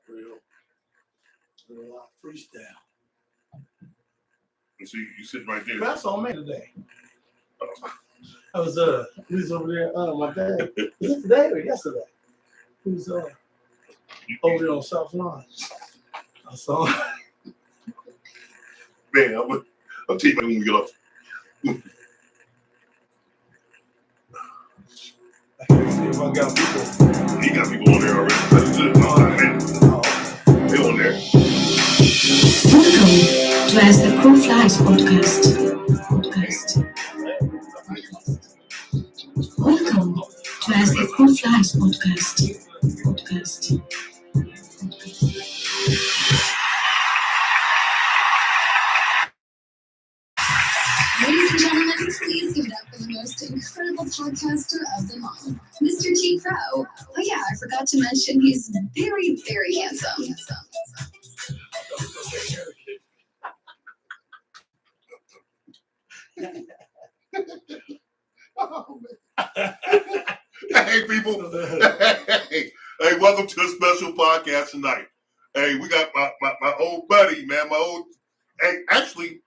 real freestyle. And so you sitting right there. That's all man today. I was he was over there. My dad. Was it today or yesterday? He was over there on South Line. I saw him. Man, I'll tell you when we get up. I can't see if I got people. He got people on there already. That's good. They on there. Welcome to As the Crow Flies podcast. Welcome to As the Crow Flies podcast. Ladies and gentlemen, please give it up for the most incredible podcaster of them all, Mr. T. Crow. Oh yeah, I forgot to mention he's very, very handsome. Hey, people. Hey, welcome to a special podcast tonight. Hey, we got my old buddy, man. Hey, actually,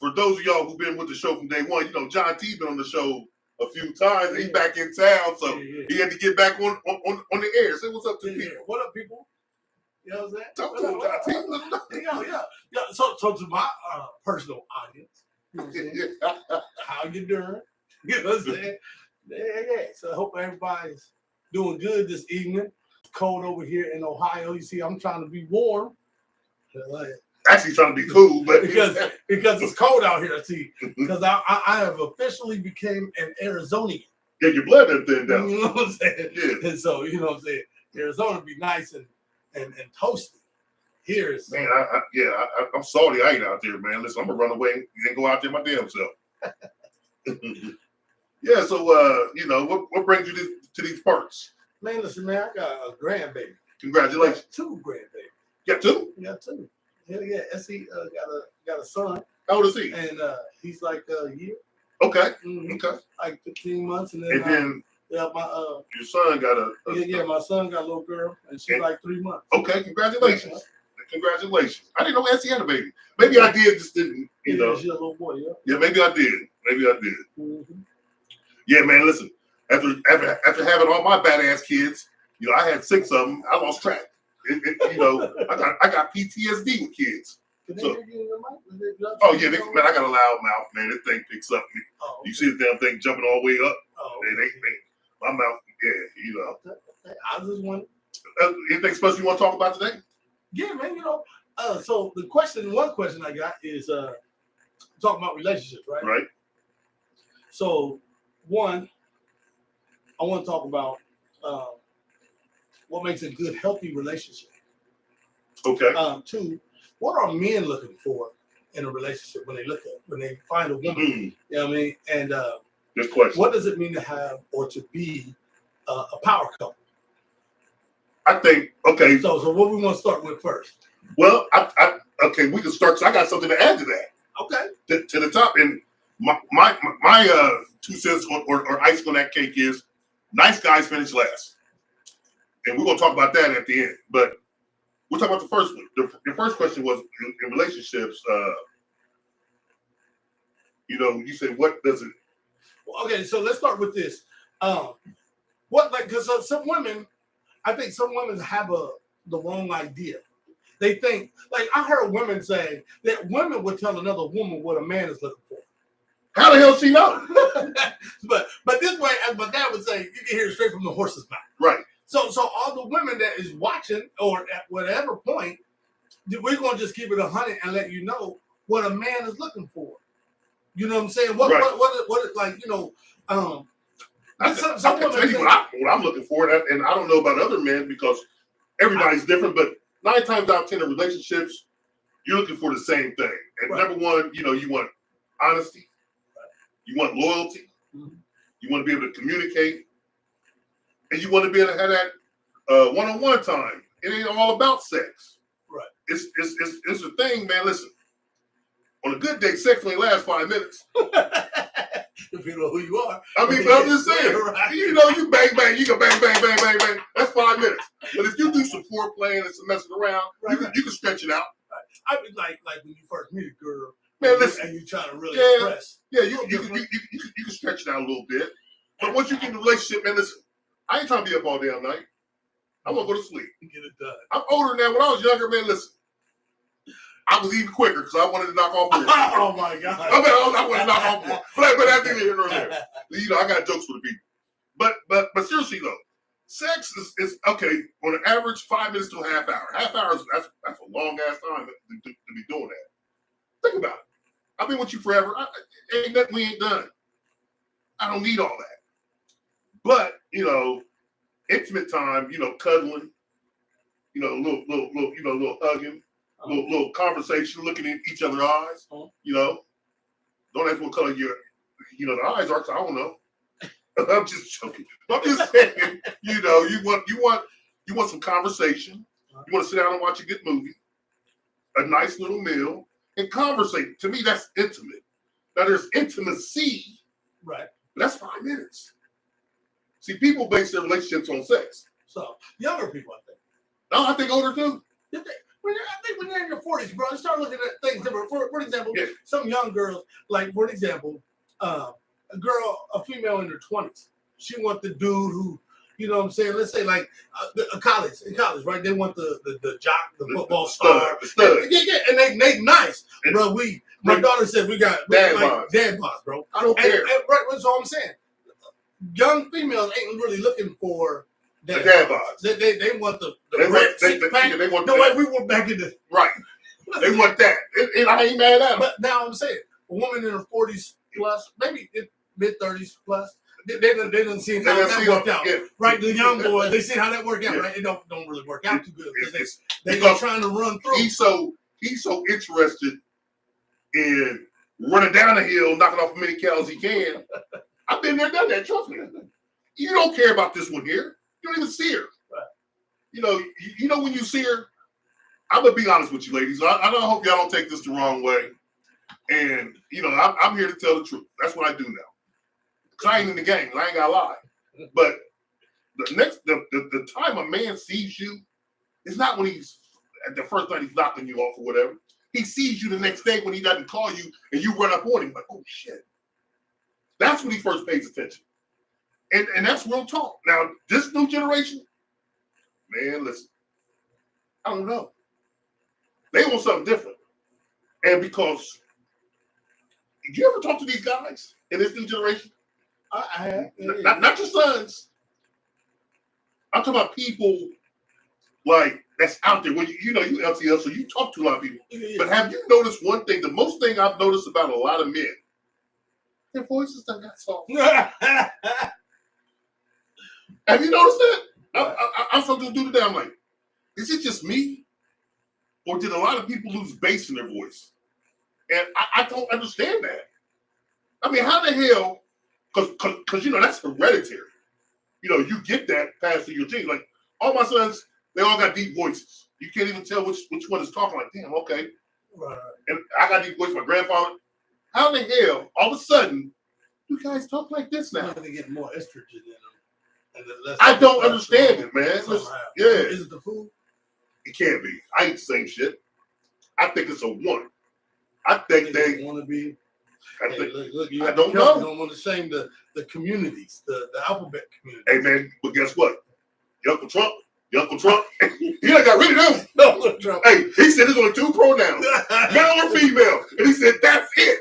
for those of y'all who've been with the show from day one, you know, John T's been on the show a few times. He's back in town, so he had to get back on the air. Say what's up to people. What up, people? You know what I'm saying? Talk to him, John T. Yeah. So to my personal audience, you know what I'm saying? How you doing? You know what I'm saying? Yeah. So I hope everybody's doing good this evening. It's cold over here in Ohio. You see, I'm trying to be warm. Actually trying to be cool, but because it's cold out here, see. Because I have officially became an Arizonian. Yeah, your blood done thinned down. You know what I'm saying? Yeah. And so, you know what I'm saying? Arizona be nice and toasty. Here is I'm salty. I ain't out there, man. Listen, I'm gonna run away and go out there my damn self. Yeah. So, you know, what brings you to these parts? Man, listen, man, I got a grandbaby. Congratulations. Two grandbabies. You got two? Yeah, two. Hell yeah. SE got a son. How old is he? And he's like a year. Okay. Mm-hmm. Okay. Like 15 months, and then your son got a my son got a little girl, and she's like 3 months. Okay, congratulations. Yeah. Congratulations. I didn't know Essie had a baby. Maybe I did, just didn't, you know. She's a little boy, yeah. Yeah, maybe I did. Mm-hmm. Yeah, man, listen. After having all my badass kids, you know, I had 6 of them. I lost track. You know, I got PTSD with kids. So, oh yeah, man, I got a loud mouth, man. This thing picks up me. Oh, okay. You see the damn thing jumping all the way up. Oh, okay. My mouth, yeah, you know. Okay. I just want. Anything special you want to talk about today? Yeah, man. You know, so one question I got is talking about relationships, right? Right. So, one, I want to talk about what makes a good, healthy relationship. Okay. 2, what are men looking for in a relationship when they find a woman? Mm-hmm. You know what I mean? And good question. What does it mean to have or to be a power couple? I think, okay. So what we want to start with first? Well, okay, we can start. So I got something to add to that. Okay. To the top, and my 2 cents or icing on that cake is nice guys finish last, and we're gonna talk about that at the end. But we'll talk about the first one. The first question was in relationships. You know, you said what does it? Well, okay, so let's start with this. Because some women, I think some women have the wrong idea. They think, like I heard women say that women would tell another woman what a man is looking for. How the hell she know? but this way, as my dad would say, you can hear it straight from the horse's mouth. Right. So all the women that is watching, or at whatever point, we're gonna just keep it 100 and let you know what a man is looking for. You know what I'm saying? What like, you know, I can tell you what I'm looking for, and I don't know about other men because everybody's different. But 9 times out of 10 in relationships, you're looking for the same thing. And number one, you know, you want honesty, you want loyalty, you want to be able to communicate, and you want to be able to have that one-on-one time. It ain't all about sex. Right. It's a thing, man. Listen, On a good day, sex only lasts 5 minutes. Depending on who you are. I mean, but I'm just saying, Right. you know, you bang, bang, you can bang, bang, bang, bang, bang. That's 5 minutes. But if you do some foreplay and some messing around, Right, you can stretch it out. I mean, like when you first meet a girl, Man, listen. and you trying to really Yeah. impress. Yeah, you can stretch it out a little bit. But once you get in a relationship, man, listen, I ain't trying to be up all damn night. I want to go to sleep. Get it done. I'm older now. When I was younger, man, listen, I was even quicker because I wanted to knock off more. Oh my God. I wanted to knock off more. But that's neither here nor there. You know, I got jokes for the people. But seriously though, sex is okay on an average 5 minutes to a half hour. Half hour is that's a long ass time to be doing that. Think about it. I've been with you forever. Ain't nothing we ain't done. I don't need all that. But you know, intimate time, you know, cuddling, you know, little hugging, little conversation, looking in each other's eyes. You know, don't ask what color your, you know, the eyes are. 'Cause I don't know. I'm just joking. I'm just saying. You know, you want some conversation. You want to sit down and watch a good movie, a nice little meal, and conversate. To me, that's intimate. Now, there's intimacy. Right. But that's 5 minutes. See, people base their relationships on sex. So younger people, I think. No, I think older too. I think when you're in your 40s, bro, you start looking at things different. For example, Yeah. some young girls, like for example, a female in her 20s, she wants the dude who, you know what I'm saying? Let's say like in college, right? They want the jock, the football star. The stud. Yeah, and they nice, bro. My daughter said we got Dad like, dad boss, bro. I don't care. And right, that's all I'm saying. Young females ain't really looking for Dad boss. They want the They red want, six pack. they want No that. way, we were back in the Right. They want that. And I ain't mad at them. But now I'm saying a woman in her 40s plus, maybe mid 30s plus, they didn't see how that worked out. Yeah. Right, the young boys, they see how that worked out. Yeah. Right, it don't really work out too good because Because they're trying to run through. he's so interested in running down the hill, knocking off as many calories he can. I've been there, done that. Trust me. You don't care about this one here. You don't even see her. Right. You know when you see her. I'm gonna be honest with you, ladies. I hope y'all don't take this the wrong way. And you know, I'm here to tell the truth. That's what I do now. Cause I ain't in the game. I ain't gotta lie. But the time a man sees you, it's not when he's at the first night he's knocking you off or whatever. He sees you the next day when he doesn't call you and you run up on him like, oh shit. That's when he first pays attention. And that's real talk. Now, this new generation, man, listen, I don't know. They want something different. And because, did you ever talk to these guys in this new generation? I have. Not your sons. I'm talking about people like that's out there. When you know you LTL, so you talk to a lot of people. Yeah. But have you noticed one thing? The most thing I've noticed about a lot of men, their voices done got soft. Have you noticed that? I'm something to do today. I'm like, is it just me? Or did a lot of people lose bass in their voice? And I don't understand that. I mean, how the hell, because you know, that's hereditary. You know, you get that passed through your genes. Like, all my sons, they all got deep voices. You can't even tell which one is talking. Like, damn, okay. Right. And I got deep voice, my grandfather. How the hell, all of a sudden, you guys talk like this now? They get more estrogen in them. I don't understand it, man. Yeah. Is it the food? It can't be. I ain't the same shit. I think it's a one. I think they want to be. I think, Look, I don't know. You don't want to shame the communities, the alphabet community. hey man, but guess what? Your Uncle Trump, he done got rid of them. No, Trump. Hey, he said there's only two pronouns, male or female. And he said, that's it.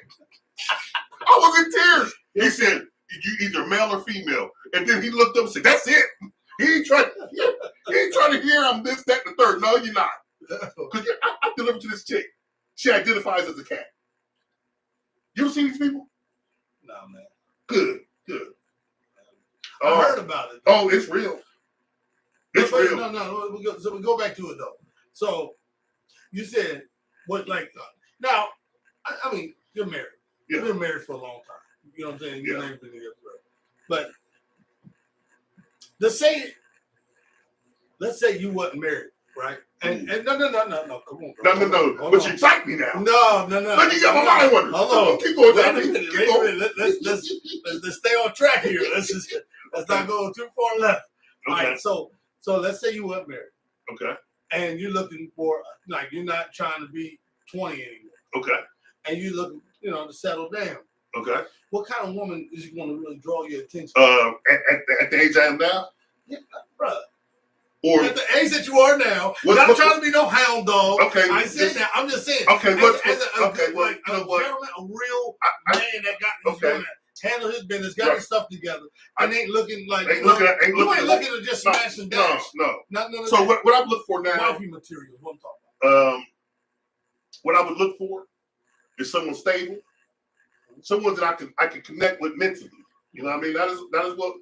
I was in tears. He said, you either male or female. And then he looked up and said, that's it. He ain't trying to hear I'm this, that, and the third. No, you're not. Because I delivered to this chick. She identifies as a cat. You ever seen these people? No, man. Good. I heard about it. Oh, it's real. It's real. No. We go back to it though. So you said what? Like now, I mean, you're married. Yeah. You've been married for a long time. You know what I'm saying? Your name's been together forever. But let's say you wasn't married, right? And no, come on, bro. No. But you excite me now. No. Let me get my mind wondering. Hold on. Keep going, Wait a Johnny. minute. Keep going. Let's stay on track here. Let's not go too far left. Okay. All right. So let's say you weren't married. Okay. And you're looking for, like, you're not trying to be 20 anymore. Okay. And you're looking, to settle down. Okay. What kind of woman is going to really draw your attention? At the age I am now? Yeah, brother. Or at the age that you are now, not trying to be no hound dog. Okay. I said that. I'm just saying. Okay. A gentleman, a real man that got going to handle his business, got his stuff together, and ain't looking like you ain't looking to just smash and dash. No. So what I look for now? Wifey material. What I'm talking about. What I would look for is someone stable, someone that I can connect with mentally. You know what I mean? That is what,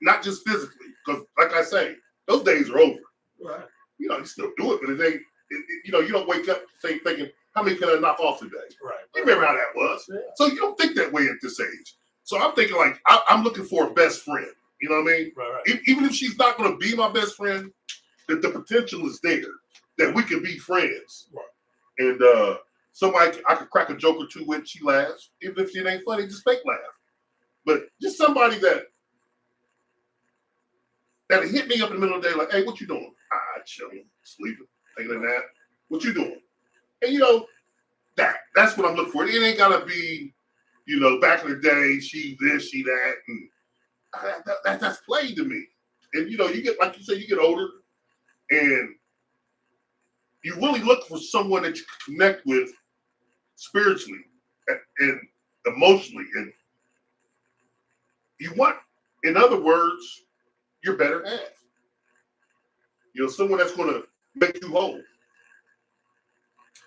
not just physically, because like I say, those days are over. Right. You still do it, but it ain't. You don't wake up thinking, how many can I knock off today? Right. You remember how that was? Yeah. So you don't think that way at this age. So I'm thinking like I'm looking for a best friend. You know what I mean? Right. Even if she's not going to be my best friend, that the potential is there that we can be friends. Right. And somebody I could crack a joke or two with, she laughs. Even if it ain't funny, just fake laugh. But just somebody that hit me up in the middle of the day, like, hey, what you doing? Chilling, sleeping, taking a nap. What you doing? And that's what I'm looking for. It ain't gotta be, back in the day, she this, she that, and that's played to me. And you get, like you say, you get older, and you really look for someone that you can connect with spiritually and emotionally, and you want, in other words, your better half. Someone that's going to make you whole.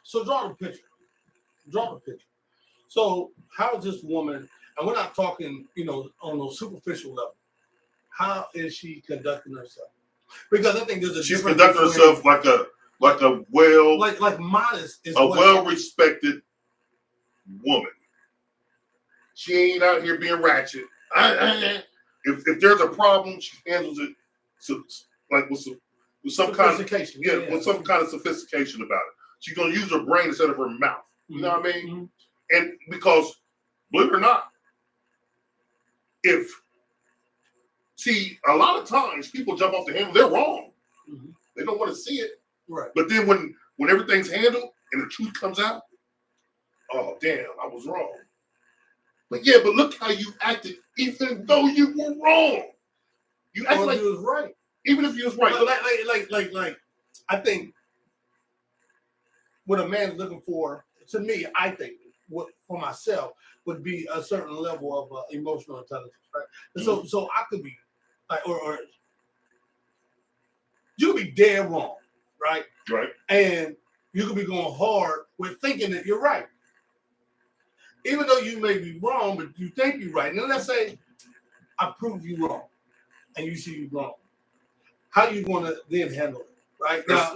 So draw the picture. So how is this woman, and we're not talking, on those superficial level, how is she conducting herself? Because I think there's a she's conducting herself like a well, like modest, is well-respected woman. She ain't out here being ratchet. If there's a problem, she handles it with some kind of sophistication. With some kind of sophistication about it. She's gonna use her brain instead of her mouth. You know what I mean? Mm-hmm. And because, believe it or not, a lot of times people jump off the handle, they're wrong. Mm-hmm. They don't want to see it. Right. But then when everything's handled and the truth comes out, oh damn, I was wrong. But look how you acted, even though you were wrong. You acted like you was right. Even if you was right. Like I think what a man's looking for, to me, I think, what for myself would be a certain level of emotional intelligence, right? Mm-hmm. So I could be, like, or you could be dead wrong, right? Right. And you could be going hard with thinking that you're right, even though you may be wrong, but you think you're right. Now let's say I prove you wrong, and you see you wrong. How you going to then handle it? Right now,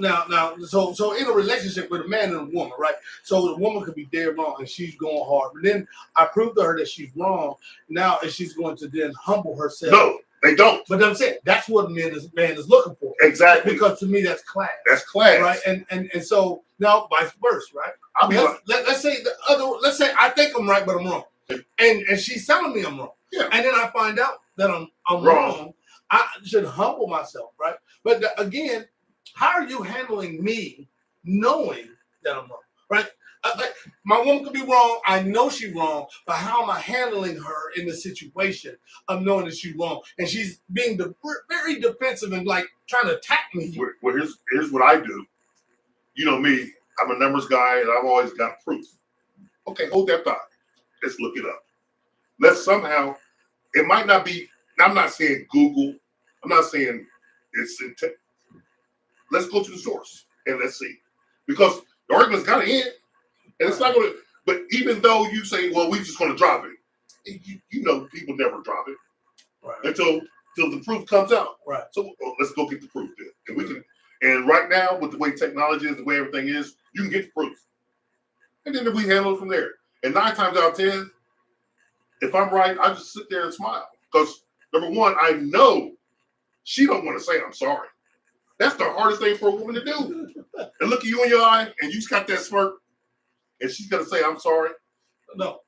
so in a relationship with a man and a woman, right? So the woman could be dead wrong and she's going hard, but then I proved to her that she's wrong. Now, and she's going to then humble herself. No, they don't. But I'm saying that's what man is looking for. Exactly. Because to me, that's class. That's class, right? And so now, vice versa, right? Let's say let's say I think I'm right, but I'm wrong, and she's telling me I'm wrong. Yeah. And then I find out that I'm wrong. I should humble myself, right? But again, how are you handling me knowing that I'm wrong, right? My woman could be wrong. I know she's wrong, but how am I handling her in the situation of knowing that she's wrong? And she's being very defensive and like trying to attack me. Well, here's what I do. You know me, I'm a numbers guy and I've always got proof. Okay, hold that thought. Let's look it up. Let's somehow, it might not be, I'm not saying Google. I'm not saying it's let's go to the source and let's see. Because the argument's got to end. And it's not going to, but even though you say, well, we're just going to drop it, people never drop it until the proof comes out. Right. So let's go get the proof then. And right now, with the way technology is, the way everything is, you can get the proof. And then we handle it from there. And 9 times out of 10, if I'm right, I just sit there and smile. Because number one, I know she don't want to say I'm sorry. That's the hardest thing for a woman to do. And look at you in your eye, and you just got that smirk, and she's gonna say, "I'm sorry." No,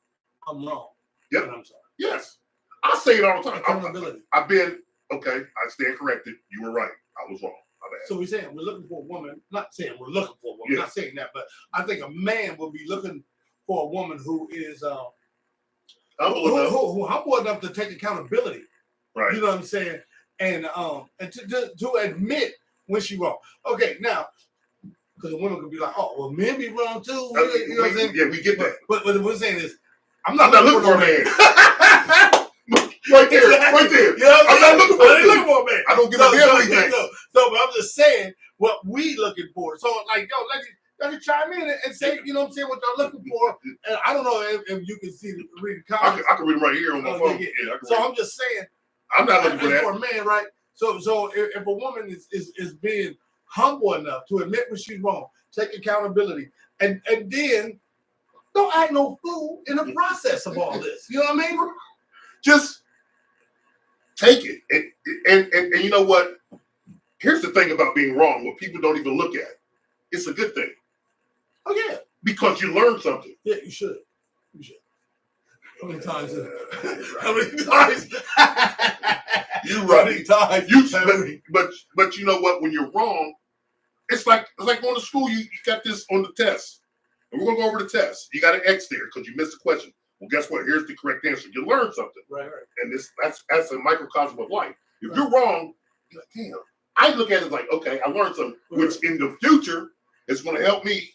I'm wrong. Yep. And I'm sorry. Yes, I say it all the time. Accountability. I've been okay. I stand corrected. You were right. I was wrong. My bad. So we're saying we're looking for a woman. Not saying we're looking for a woman. Yeah. Not saying that, but I think a man will be looking for a woman who is who humble enough to take accountability. Right. You know what I'm saying? And to admit when she's wrong. Okay, now because a woman could be like, oh, well, men be wrong too. You know what I'm saying? Yeah, we get that. But what we're saying is, I'm not looking for a man. Right there, right there. You know what I'm not looking for a man. I don't give a damn what he thinks. So, but I'm just saying what we looking for. So, like, yo, let you chime in and say, you know what I'm saying, what y'all looking for. And I don't know if you can read the comments. I can read them right here on my phone. Yeah, so I'm just saying, I'm not looking for that. For a man, right? So if a woman is being humble enough to admit when she's wrong, take accountability, and then don't act no fool in the process of all this. You know what I mean? Just take it. And you know what? Here's the thing about being wrong, what people don't even look at. It's a good thing. Oh, yeah. Because you learn something. Yeah, you should. You should. How many times? How many times? You're right. But But you know what? When you're wrong, it's like going to school. You got this on the test. And we're going to go over the test. You got an X there because you missed the question. Well, guess what? Here's the correct answer. You learned something. Right. And that's a microcosm of life. If you're wrong, you're like, damn. I look at it like, okay, I learned something, which in the future is going to help me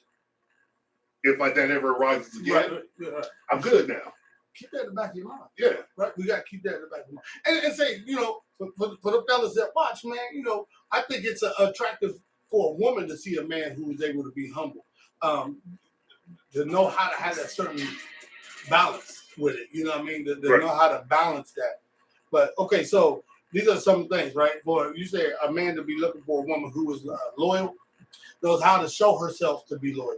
if that ever arises again. Right. I'm good now. Keep that in the back of your mind. Yeah. Right? We got to keep that in the back of your mind. And say, you know, for the fellas that watch, man, you know, I think it's attractive for a woman to see a man who is able to be humble. To know how to have that certain balance with it. You know what I mean? To know how to balance that. But, okay, so these are some things, right? For you say a man to be looking for a woman who is loyal, knows how to show herself to be loyal.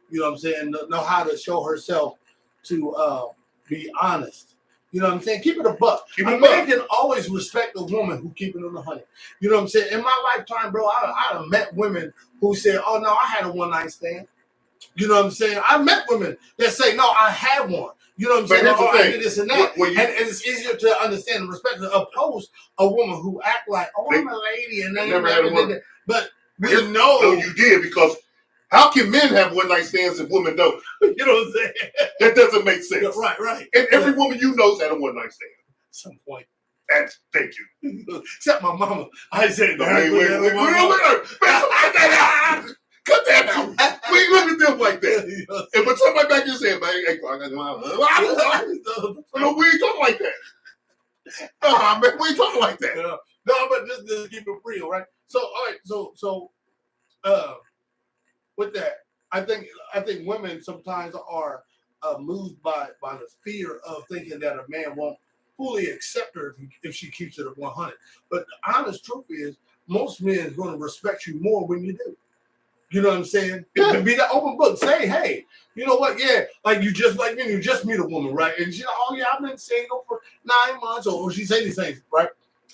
You know what I'm saying? Know how to show herself to be honest. You know what I'm saying? Keep it a buck. A man can always respect a woman who keep it on the honey. You know what I'm saying? In my lifetime, bro, I have met women who said, oh, no, I had a one-night stand. You know what I'm saying? I met women that say, no, I had one. You know what I'm saying? Oh, I did this and that. And it's easier to understand and respect to oppose a woman who act like, oh, I'm a lady and they never had one. But we know. No, you did, because how can men have one-night stands if women don't? You know what I'm saying? That doesn't make sense. Right. And every woman you know's had a one-night stand. At some point. Thank you. Except my mama. I said, cut that out. We ain't look at them like that. But somebody back here saying, man, no, we ain't talking like that. No, man, we ain't talking like that. No, but just keep it real, right? So, all right, so with that, I think women sometimes are moved by the fear of thinking that a man won't fully accept her if she keeps it at 100. But the honest truth is, most men are going to respect you more when you do. You know what I'm saying? Yeah. Be the open book. Say, hey, you know what? Yeah, you just meet a woman, right? And she's like, oh yeah, I've been single for 9 months, or she say these things, right?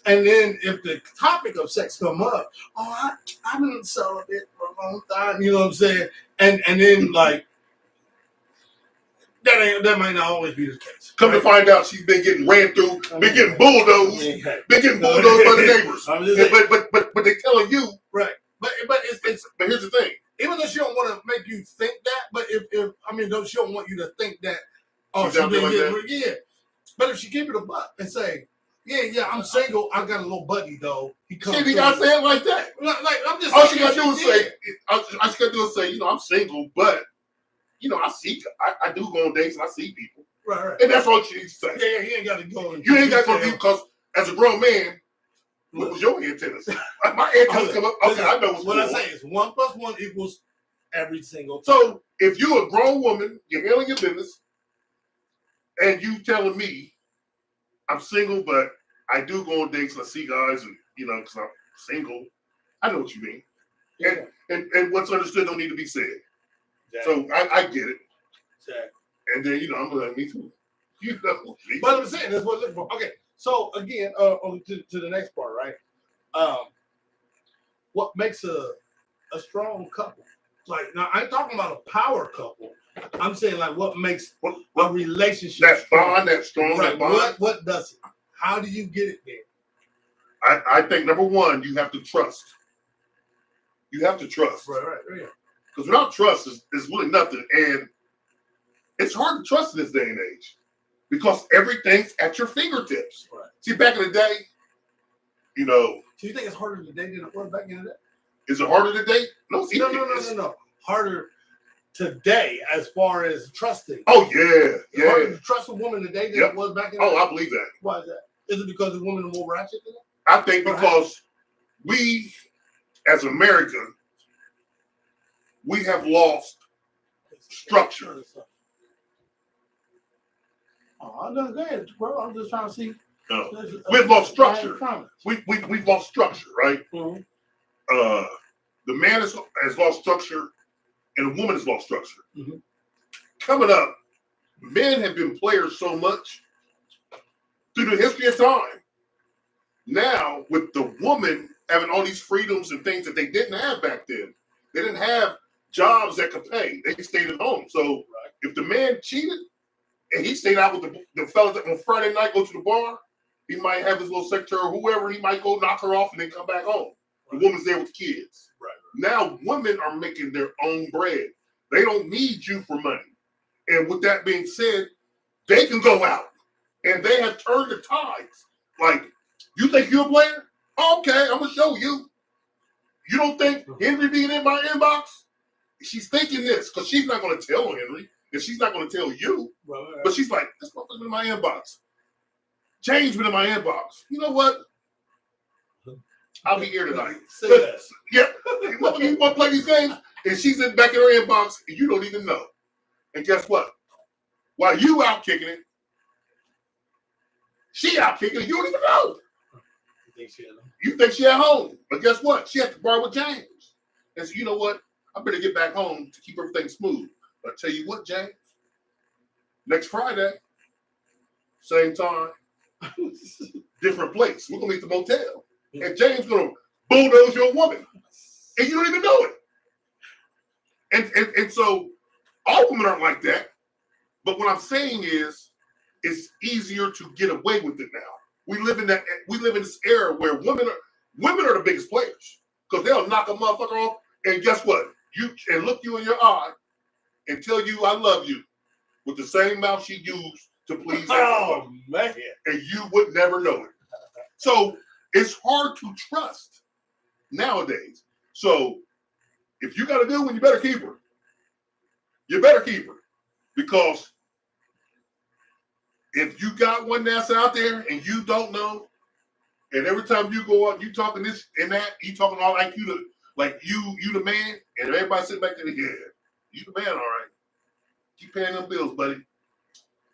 And then if the topic of sex come up, oh, I've been celibate for a long time. You know what I'm saying? And then like that might not always be the case. Come to find out, she's been getting ran through, been getting bulldozed, by the neighbors. But they telling you, right? But here's the thing. Even though she don't want to make you think that, but if she don't want you to think that, oh, she been like yeah. But if she keep it a buck and say, yeah, I'm single, I got a little buddy though. He comes. She gotta say it like that. Like I'm just. All she gotta do is say, all she gotta do is say, I'm single, but I do go on dates and I see people. Right. And that's all she needs to say. Yeah, you ain't got to go. You ain't got to go because as a grown man, what was your antennas? My antennas come up. Okay, I know what's going on. What I say is 1 + 1 equals every single time. So if you're a grown woman, you're handling your business, and you telling me I'm single, but I do go on dates and I see guys, and because I'm single, I know what you mean. Yeah. And what's understood don't need to be said. Exactly. So I get it. Exactly. And then I'm like, me too. But I'm saying that's what I'm looking for. Okay. So again, to the next part, right? what makes a strong couple? Like, now I ain't talking about a power couple. I'm saying like what makes a relationship that strong. bond, that strong, Right. that bond. What does it? How do you get it there? I think number one, you have to trust. You have to trust. Right. Because without trust, is really nothing. And it's hard to trust in this day and age because everything's at your fingertips. Right. See, back in the day, you know. So you think it's harder today than it was back in the day? Is it harder today? No, see, No. Harder today as far as trusting. Oh, yeah. Harder to trust a woman today than it was back in the day? I believe that. Why is that? Is it because the women are more ratchet today? I think because we, as Americans, we have lost structure. Oh, no, go ahead, bro. I'm just trying to see. We've lost structure. We've lost structure, right? Mm-hmm. The man has lost structure, and the woman has lost structure. Mm-hmm. Coming up, men have been players so much through the history of time. Now, with the woman having all these freedoms and things that they didn't have back then, they didn't have jobs that could pay. They stayed at home. So if the man cheated and he stayed out with the fellas on Friday night, go to the bar, he might have his little secretary or whoever, he might go knock her off and then come back home. The woman's there with the kids. Right. Now women are making their own bread. They don't need you for money. And with that being said, they can go out and they have turned the tides. Like, you think you're a player? Okay, I'm gonna show you. You don't think Henry being in my inbox? She's thinking this because she's not gonna tell Henry and she's not gonna tell you. Right. But she's like, this motherfucker's in my inbox. James been in my inbox. You know what? I'll be here tonight. Yeah, you want to play these games, and she's in back in her inbox, and you don't even know. And guess what? While you out kicking it, she out kicking it. You don't even know. You think she at home, but guess what? She at the bar with James. And so, you know what? I better get back home to keep everything smooth. But I tell you what, James. Next Friday, same time, different place. We're gonna meet the motel. And James gonna bulldoze your woman, and you don't even know it. And so all women aren't like that. But what I'm saying is, it's easier to get away with it now. We live in this era where women are the biggest players because they'll knock a motherfucker off, and guess what? You can look you in your eye and tell you I love you with the same mouth she used to please. Oh man! And you would never know it. So it's hard to trust nowadays. So if you got a good one, you better keep her. You better keep her. Because if you got one that's out there and you don't know, and every time you go out, you talking this and that, you talking all like you the man, and everybody sitting back there, yeah, you the man, all right. Keep paying them bills, buddy.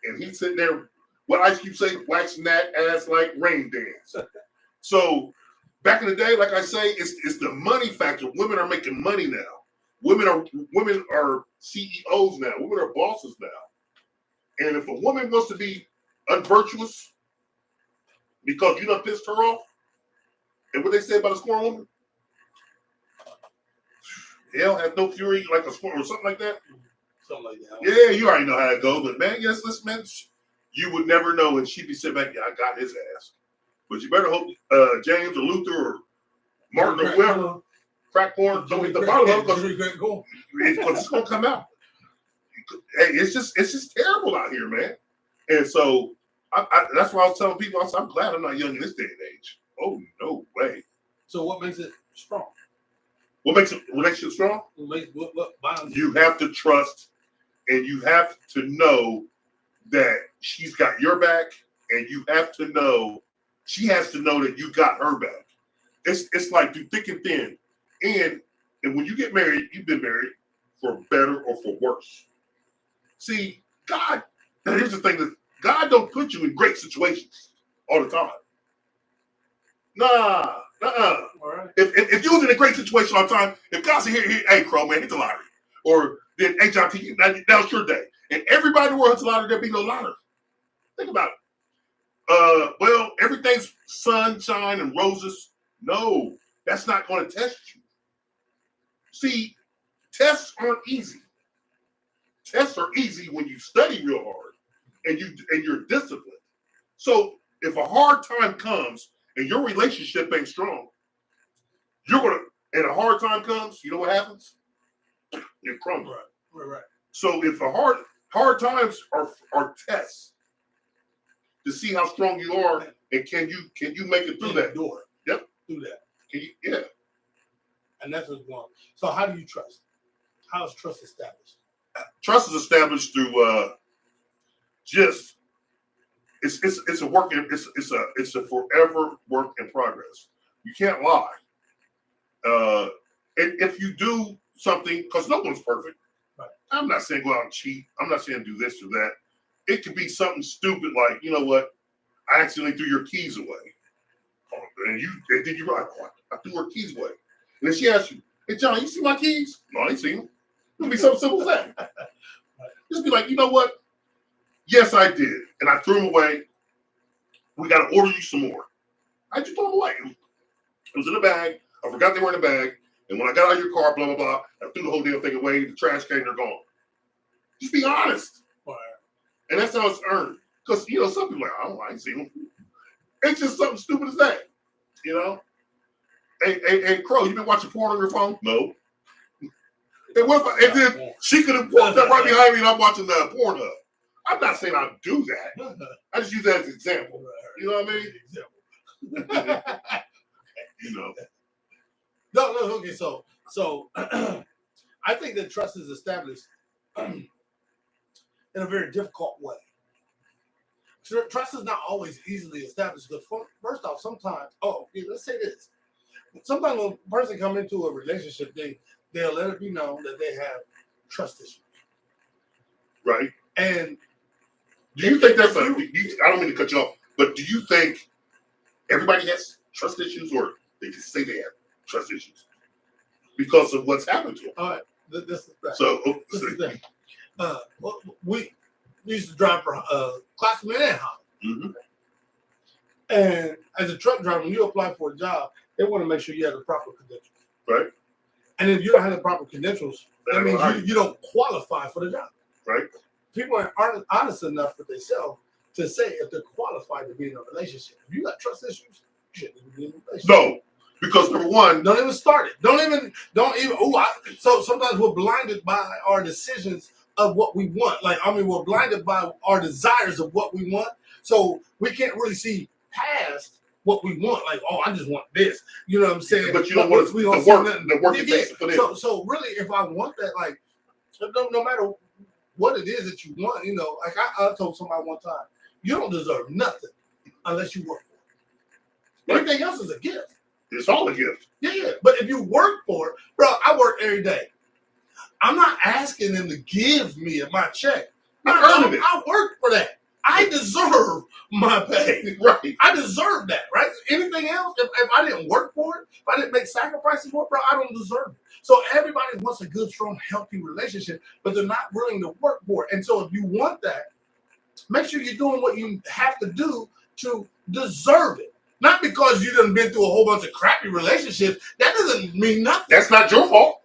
And he's sitting there, what Ice Cube say, waxing that ass like rain dance. So back in the day, like I say, it's the money factor. Women are making money now. Women are CEOs now. Women are bosses now. And if a woman wants to be unvirtuous because you done pissed her off, and what they say about a scorn woman, hell has no fury like a scorn or something like that. Something like that. Yeah, you already know how it goes. But man, yes, listen, man, you would never know, and she'd be sitting back, yeah, I got his ass. But you better hope James or Luther or Martin or whoever, crack corn, don't hit the bottom of it because it's gonna come out. Hey, it's just terrible out here, man. And so that's why I was telling people, I'm glad I'm not young in this day and age. Oh, no way. So what makes it strong? What makes a relationship strong? You have to trust, and you have to know that she's got your back, and you have to know she has to know that you got her back. It's like through thick and thin. And when you get married, you've been married for better or for worse. See, God, here's the thing, that God don't put you in great situations all the time. Nah. Right. If you was in a great situation all the time, if God said, here, hey, Crow, man, hit the lottery. Or then HIT, that was your day. And everybody in the world hits the lottery, there'd be no lottery. Think about it. Well, everything's sunshine and roses. No. That's not going to test you. See, tests aren't easy. Tests are easy when you study real hard and you're disciplined. So if a hard time comes and your relationship ain't strong, and a hard time comes, you know what happens? It crumbles. Right. So if a hard times are tests to see how strong you are, and can you make it through that? Door. Yep. Through that. Yeah. And that's what's going on. So how do you trust? How is trust established? Trust is established through it's a work. It's a forever work in progress. You can't lie. And if you do something, because no one's perfect. Right. I'm not saying go out and cheat. I'm not saying do this or that. It could be something stupid like, you know what? I accidentally threw your keys away. And then you like, what? I threw her keys away. And then she asks you, hey, John, you see my keys? No, I ain't seen them. It'll be something simple as that. Just be like, you know what? Yes, I did. And I threw them away. We got to order you some more. I just threw them away. It was in a bag. I forgot they were in a bag. And when I got out of your car, blah, blah, blah, I threw the whole damn thing away. The trash can, they're gone. Just be honest. Right. And that's how it's earned. Because, you know, some people are like, I ain't seen them. It's just something stupid as that. You know? Hey, Crow, you been watching porn on your phone? No. And then she could have walked up right behind me and I'm watching the porn up. I'm not saying I do that. I just use that as an example. You know what I mean? You know. No, okay, so I think that trust is established in a very difficult way. Trust is not always easily established because first off, sometimes, let's say this. Sometimes when a person comes into a relationship, they'll let it be known that they have trust issues. Right. And do you think that's I don't mean to cut you off, but do you think everybody has trust issues or they just say they have trust issues because of what's happened to them? All right, this is that. So, this is the thing. We used to drive for Classman and High. Mm-hmm. And as a truck driver, when you apply for a job, they want to make sure you have the proper credentials. Right. And if you don't have the proper credentials, that means you don't qualify for the job. Right. People aren't honest enough with themselves to say if they're qualified to be in a relationship. If you got trust issues, you shouldn't even be in a relationship. No, because number one, don't even start it. Don't even. So sometimes we're blinded by our decisions of what we want. We're blinded by our desires of what we want. So we can't really see past what we want. Like, I just want this. You know what I'm saying? But you don't want the work it takes for them. So really, if I want that, like, no matter what it is that you want, you know, like I told somebody one time, you don't deserve nothing unless you work for it. Everything else is a gift. It's all a gift. Yeah. But if you work for it, bro, I work every day. I'm not asking them to give me my check. I work for that. I deserve my pay. Right. I deserve that, right? Anything else, if I didn't work for it, if I didn't make sacrifices for it, bro, I don't deserve it. So everybody wants a good, strong, healthy relationship, but they're not willing to work for it. And so if you want that, make sure you're doing what you have to do to deserve it. Not because you done been through a whole bunch of crappy relationships. That doesn't mean nothing. That's not your fault.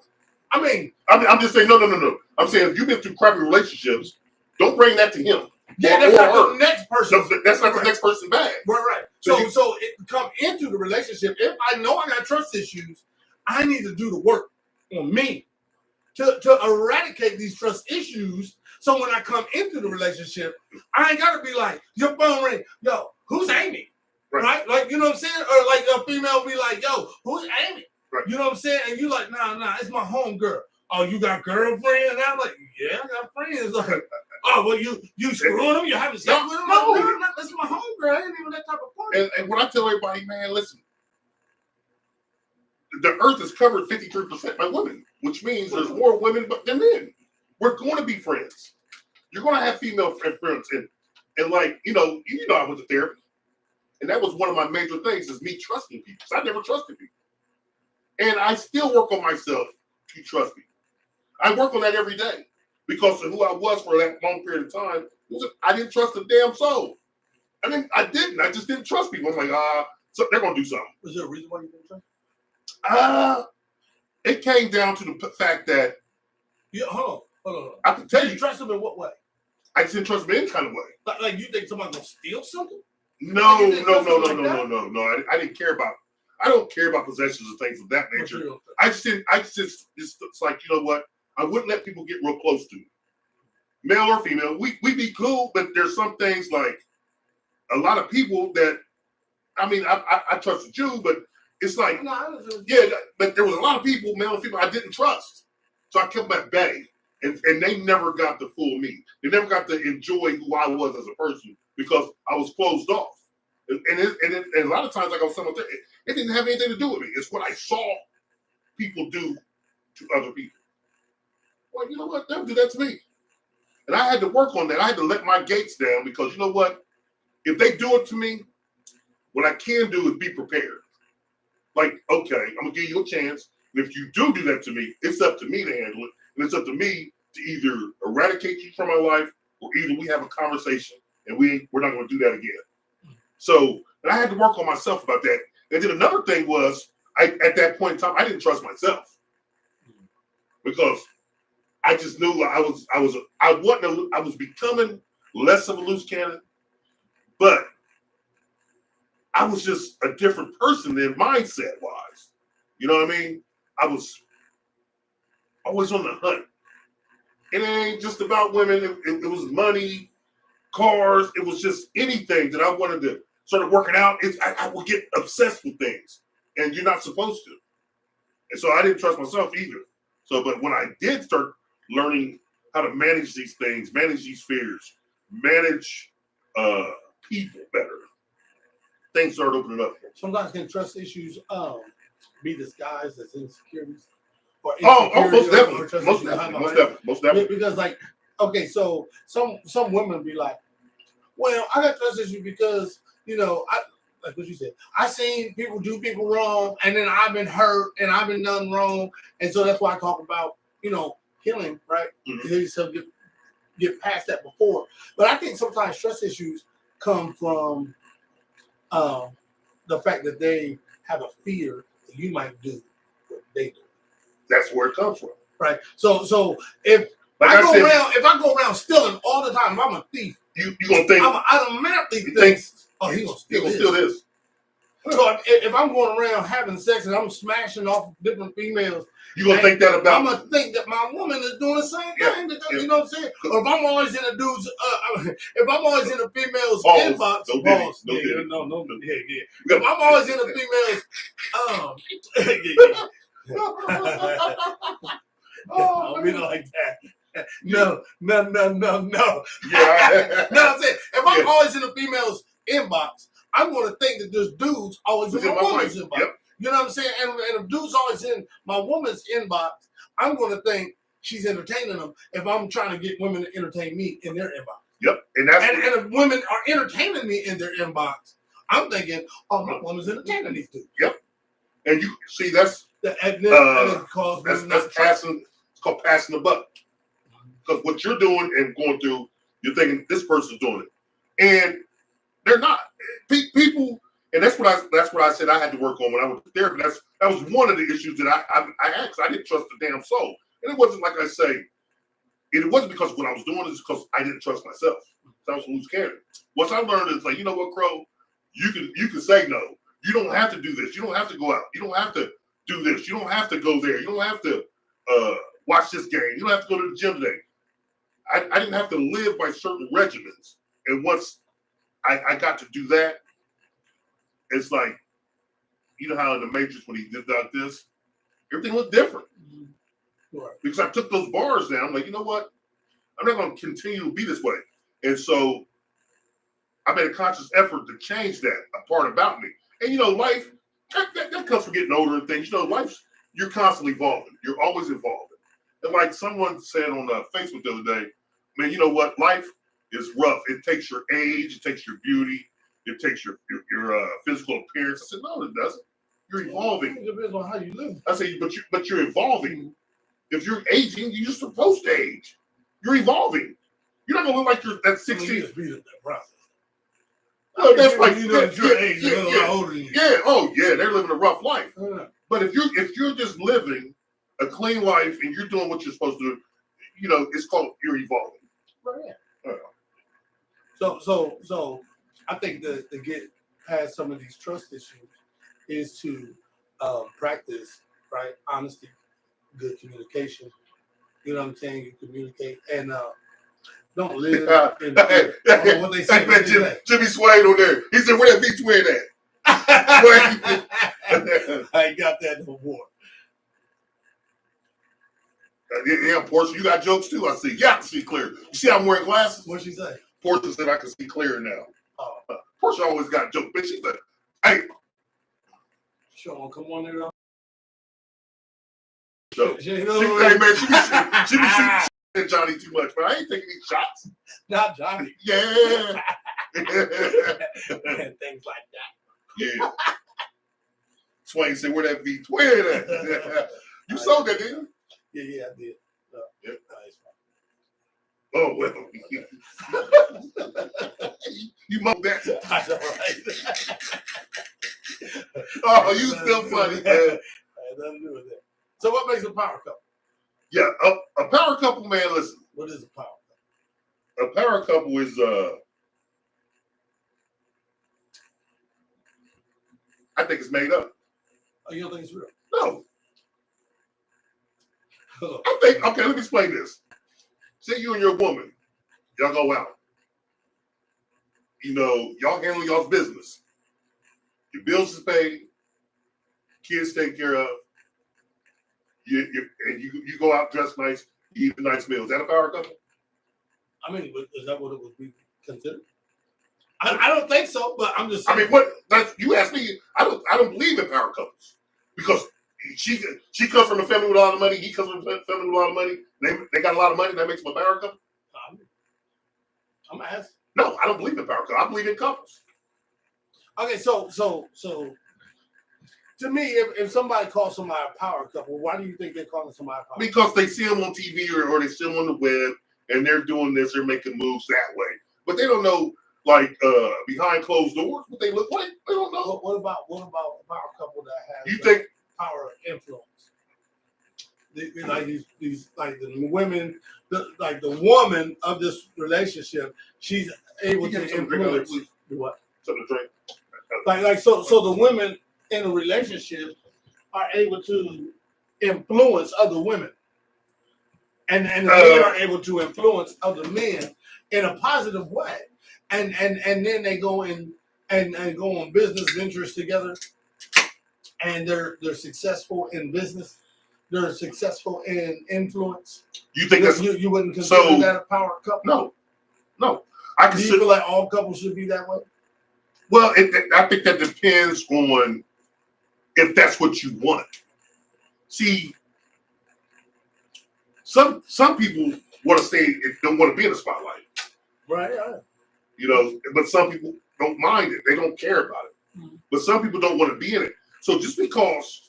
I mean, I'm just saying, no. I'm saying if you've been through crappy relationships, don't bring that to him. Yeah, that's not the next person. That's not the next person's bag. Right. So it come into the relationship. If I know I got trust issues, I need to do the work on me to eradicate these trust issues. So when I come into the relationship, I ain't gotta be like, your phone ring, yo, who's Amy? Right? Like, you know what I'm saying? Or like a female be like, yo, who's Amy? Right. You know what I'm saying? And you like, nah, it's my home girl. Oh, you got girlfriend? And I'm like, yeah, I got friends. Like, oh, well, you screwing them? You having sex with them? No, that's my home girl. I ain't even that type of party. And when I tell everybody, man, listen, the earth is covered 53% by women, which means there's more women than men. We're going to be friends. You're going to have female friends. And like, you know, I went to therapy. And that was one of my major things is me trusting people. So I never trusted people. And I still work on myself to trust people. I work on that every day because of who I was for that long period of time. I didn't trust a damn soul. I mean, I didn't. I just didn't trust people. I'm like, so they're going to do something. Was there a reason why you didn't trust? It came down to the fact that Hold on. I can tell Did you, you trust them in what way? I just didn't trust me any kind of way. Like you think somebody's gonna steal something? No. I I didn't care about. I don't care about possessions and things of that nature. I just didn't. It's like, you know what? I wouldn't let people get real close to me, male or female. We be cool, but there's some things like a lot of people that. I mean, I trusted you, but it's like, yeah, but there was a lot of people, male and female, I didn't trust. So I kept them at bay, and they never got to fool me. They never got to enjoy who I was as a person because I was closed off. And a lot of times, like I was saying, it didn't have anything to do with me. It's what I saw people do to other people. Well, you know what? They'll do that to me. And I had to work on that. I had to let my gates down because, you know what? If they do it to me, what I can do is be prepared. Like, okay, I'm going to give you a chance. And if you do that to me, it's up to me to handle it. And it's up to me to either eradicate you from my life or either we have a conversation and we're not going to do that again. So, and I had to work on myself about that. And then another thing was, at that point in time, I didn't trust myself because I just knew I was becoming less of a loose cannon, but I was just a different person than mindset wise. You know what I mean? I was always on the hunt. It ain't just about women. It was money, cars. It was just anything that I wanted to start working out. I would get obsessed with things, and you're not supposed to. And so I didn't trust myself either. So, but when I did start learning how to manage these things, manage these fears, manage people better, things started opening up. Sometimes can trust issues be disguised as insecurities? Or Most definitely. Because like, okay, so some women be like, well, I got trust issues because, you know, like what you said, I seen people do people wrong, and then I've been hurt and I've been done wrong, and so that's why I talk about, you know, healing, right? Mm-hmm. So get past that before. But I think sometimes trust issues come from the fact that they have a fear that you might do what they do. That's where it comes from, right? So if I go around stealing all the time, if I'm a thief, you gonna think I'm automatically think, oh, he gonna steal this. So if I'm going around having sex and I'm smashing off different females, you gonna think that about? I'm gonna think that my woman is doing the same thing. Because, you know what I'm saying? Or if I'm always in a dude's, if I'm always in a female's inbox, if I'm always in a female's, don't be like that. No. Yeah. No, I'm saying if I'm always in a female's inbox, I'm going to think that there's dudes always in my woman's inbox. Yep. You know what I'm saying? And if dudes always in my woman's inbox, I'm going to think she's entertaining them if I'm trying to get women to entertain me in their inbox. Yep. And if women are entertaining me in their inbox, I'm thinking, oh, my woman's entertaining these dudes. Yep. And you see, that's passing. It's called passing the buck. Because what you're doing and going through, you're thinking this person's doing it, and they're not. People, and that's what I said I had to work on when I went to therapy. That was one of the issues that I had. I didn't trust the damn soul, and it wasn't like I say. It wasn't because of what I was doing. It's because I didn't trust myself. So I was loose cannon. Once I learned, it's like, you know what, Crow, you can say no. You don't have to do this. You don't have to go out. You don't have to do this. You don't have to go there. You don't have to watch this game. You don't have to go to the gym today. I didn't have to live by certain regimens. And once I got to do that, it's like, you know how in the Matrix when he did like this, everything looked different. Right. Because I took those bars down. I'm like, you know what? I'm not going to continue to be this way. And so I made a conscious effort to change that, a part about me. And, you know, life, that comes from getting older and things. You know, life's, you're constantly evolving. You're always evolving. And like someone said on Facebook the other day, man, you know what? Life is rough. It takes your age. It takes your beauty. It takes your physical appearance. I said, no, it doesn't. You're evolving. It depends on how you live. I say, but you're evolving. If you're aging, you're supposed to age. You're evolving. You're not gonna look like you're at 16. Speed up that process. Well, that's like you know, at your age, they're a lot older than you. Yeah, oh yeah, they're living a rough life. Yeah. But if you're just living a clean life and you're doing what you're supposed to do, you know, it's called you're evolving. Right. So I think to get past some of these trust issues is to practice, right, honesty, good communication. You know what I'm saying? You communicate and don't live in what they say. Jimmy Swain on there. He said, "Where that V-twin at?" I ain't got that no more. Yeah, Portia, you got jokes too. I see. Yeah, I can see clear. You see, I'm wearing glasses. What'd she say? Portia said I can see clear now. Oh, Portia always got jokes, but she said, "Hey, sure, come on there. so, She be shooting Johnny too much, but I ain't taking any shots. Not Johnny. Yeah, And things like that. yeah." Swain said, "Where that V-twin at?" You sold that, didn't you? Yeah, I did. Yep. Nice. Oh well, you mowed that. That's all right. Oh, you still funny, man. I had nothing to do with that. So what makes a power couple? Yeah, a power couple, man. Listen, What is a power a power couple is I think it's made up. Oh, you don't think it's real? No, I think. Okay, let me explain this. Say you and your woman, y'all go out. You know, y'all handle y'all's business. Your bills is paid, kids taken care of. You go out dressed nice, you eat a nice meal. Is that a power couple? I mean, is that what it would be considered? I don't think so, but I'm just saying. I mean, what? You asked me. I don't believe in power couples because she comes from a family with a lot of money. He comes from a family with a lot of money. They got a lot of money. That makes them a power couple. I'm asking. No, I don't believe in power couples. I believe in couples. Okay, so to me, if somebody calls somebody a power couple, why do you think they're calling somebody a power couple? Because they see them on TV or they see them on the web and they're doing this, they're making moves that way. But they don't know, like, behind closed doors, what they look like. They don't know. What about a power couple that has You think power of influence? Like these like the women, the woman of this relationship, she's able to influence. Do what? Something to drink. Like so the women in a relationship are able to influence other women, and the men are able to influence other men in a positive way, and then they go in and go on business ventures together, and they're successful in business. They're successful in influence. You think that's you wouldn't consider that a power couple? No. Do you feel like all couples should be that way? Well, I think that depends on if that's what you want. See, some people want to stay, don't want to be in the spotlight. Right. You know, but some people don't mind it. They don't care about it. Mm-hmm. But some people don't want to be in it. So just because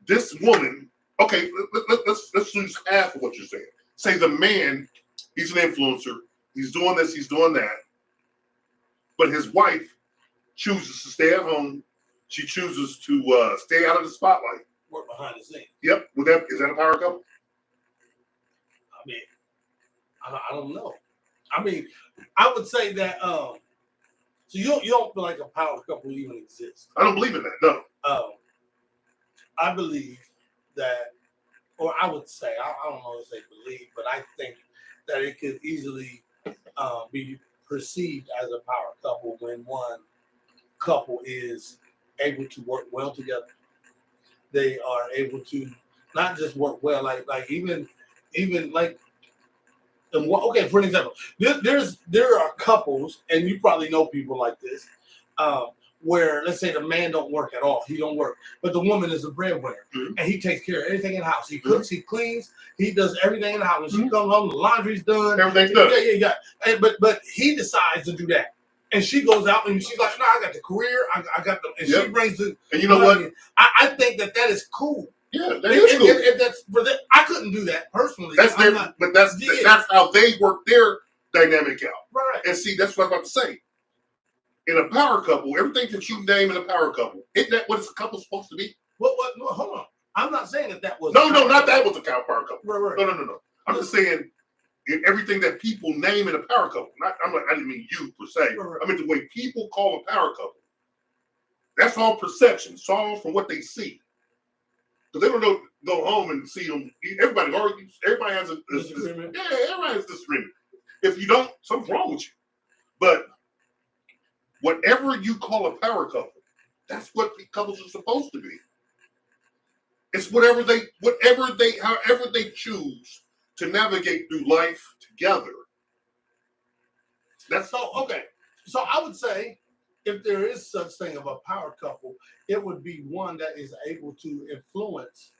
this woman, okay, let's use half of what you're saying. Say the man, he's an influencer. He's doing this, he's doing that. But his wife chooses to stay at home. She chooses to stay out of the spotlight. Work behind the scenes. Yep. Is that a power couple? I mean, I don't know. I mean, I would say that. So you don't feel like a power couple even exists? I don't believe in that. No. I believe that, or I would say, I don't know if they believe, but I think that it could easily be perceived as a power couple when one couple is able to work well together. They are able to not just work well, like even like. Okay, for an example, there are couples, and you probably know people like this, where let's say the man don't work at all, he don't work, but the woman is a breadwinner, mm-hmm. and he takes care of everything in the house. He cooks, mm-hmm. he cleans, he does everything in the house. When mm-hmm. she comes home, the laundry's done, everything's done. Yeah. And, but he decides to do that, and she goes out and she's like, "No, I got the career, I got the," and yep. She brings the. And you know what? I think that is cool. Yeah, that is cool. If that's for that, I couldn't do that personally. That's that's how they work their dynamic out. Right. And see, that's what I'm about to say. in a power couple, everything that you name in a power couple, isn't that what a couple's supposed to be? What? No, hold on. I'm not saying that was. No, not that was a power couple. Right. No. I'm just saying in everything that people name in a power couple. I didn't mean you per se. Right. I mean the way people call a power couple. That's all perception. It's all from what they see. Because they don't go home and see them. Everybody argues. Everybody has a disagreement. Yeah, everybody has a disagreement. If you don't, something's wrong with you. But whatever you call a power couple, that's what the couples are supposed to be. It's however they choose to navigate through life together. That's So okay. So I would say, if there is such thing of a power couple, it would be one that is able to influence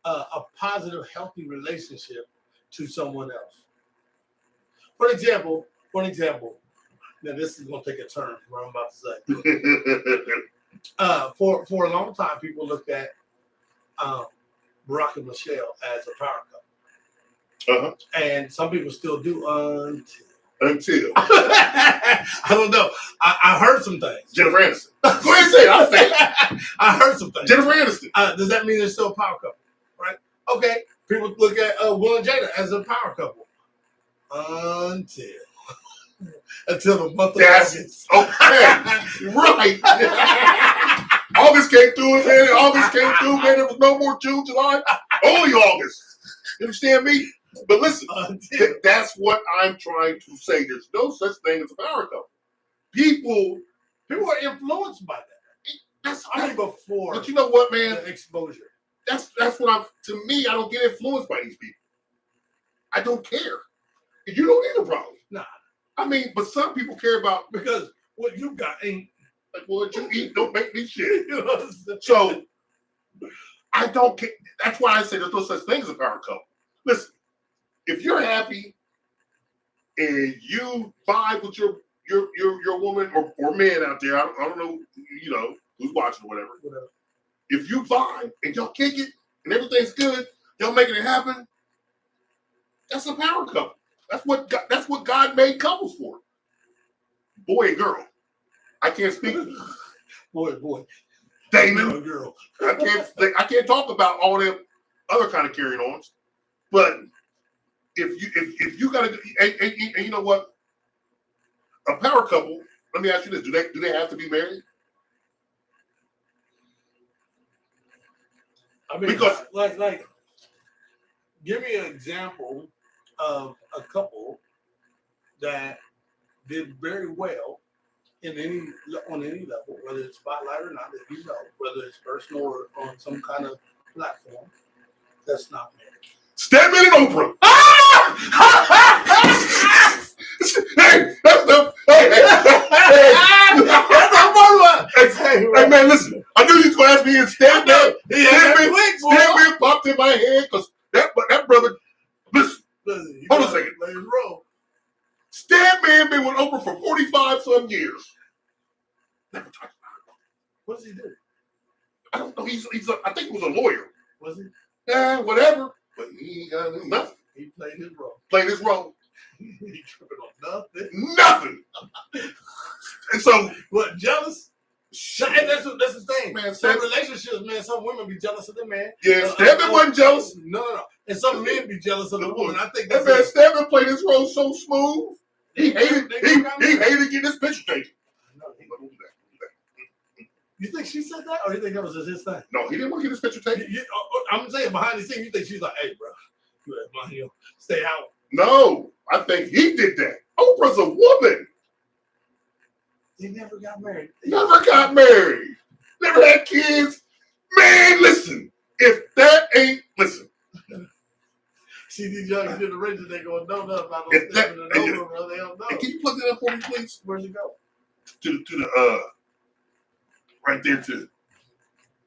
a positive, healthy relationship to someone else. For example, now this is going to take a turn. What I'm about to say. For a long time, people looked at Barack and Michelle as a power couple, and some people still do until I don't know. I heard some things. Jennifer Aniston. Go ahead and say it. I'll say it. I heard some things. Jennifer Aniston. Does that mean they're still a power couple? Right? Okay. People look at Will and Jada as a power couple until the month of August. Okay. Right. August came through, man. August came through, man. There was no more June, July. Only August. You understand me? But listen, that's what I'm trying to say. There's no such thing as a power couple. People are influenced by that. Before. But you know what, man? The exposure. That's what to me, I don't get influenced by these people. I don't care. You don't need a problem. Nah. I mean, but some people care about because what you got ain't like what you eat don't make me shit. You know? So I don't care. That's why I say there's no such thing as a power couple. Listen, if you're happy and you vibe with your woman or man out there, I don't know, who's watching or whatever. If you vibe and y'all kick it and everything's good, y'all making it happen, that's a power couple. That's what God made couples for. Boy and girl. I can't speak. Boy. Damon. Girl. I can't talk about all them other kind of carrying ons. But if you gotta and you know what? A power couple, let me ask you this. Do they have to be married? I mean, because like give me an example of a couple that did very well on any level, whether it's spotlight or not, whether it's personal or on some kind of platform that's not married. Stedman and Oprah. Hey, that's the Hey, man, listen. I knew you was gonna ask me in Stedman. Stedman popped in my head because that brother. Listen, hold on a second. Stedman been with Oprah for 45 some years. Never talked about it. What does he do? I don't know. I think he was a lawyer. Was he? Yeah, whatever. But he ain't got to do nothing. He played his role. He tripping on nothing. And so, what, jealous? And that's the thing, man. Some relationships, man, some women be jealous of the man. Yeah, Stedman wasn't jealous. No. And some men be jealous of the woman. I think that man Stedman played his role so smooth. He hated getting his picture taken. No, he wouldn't do that. You think she said that, or you think that was just his thing? No, he didn't want to get his picture taken. I'm saying behind the scenes, you think she's like, "Hey, bro, you stay out." No, I think he did that. Oprah's a woman. They never got married. Never had kids. Man, listen. If that ain't listen. See these young generations, they going no about those things and over, bro. They don't know. Can you plug that up for me, please? Where's it go? To the right there to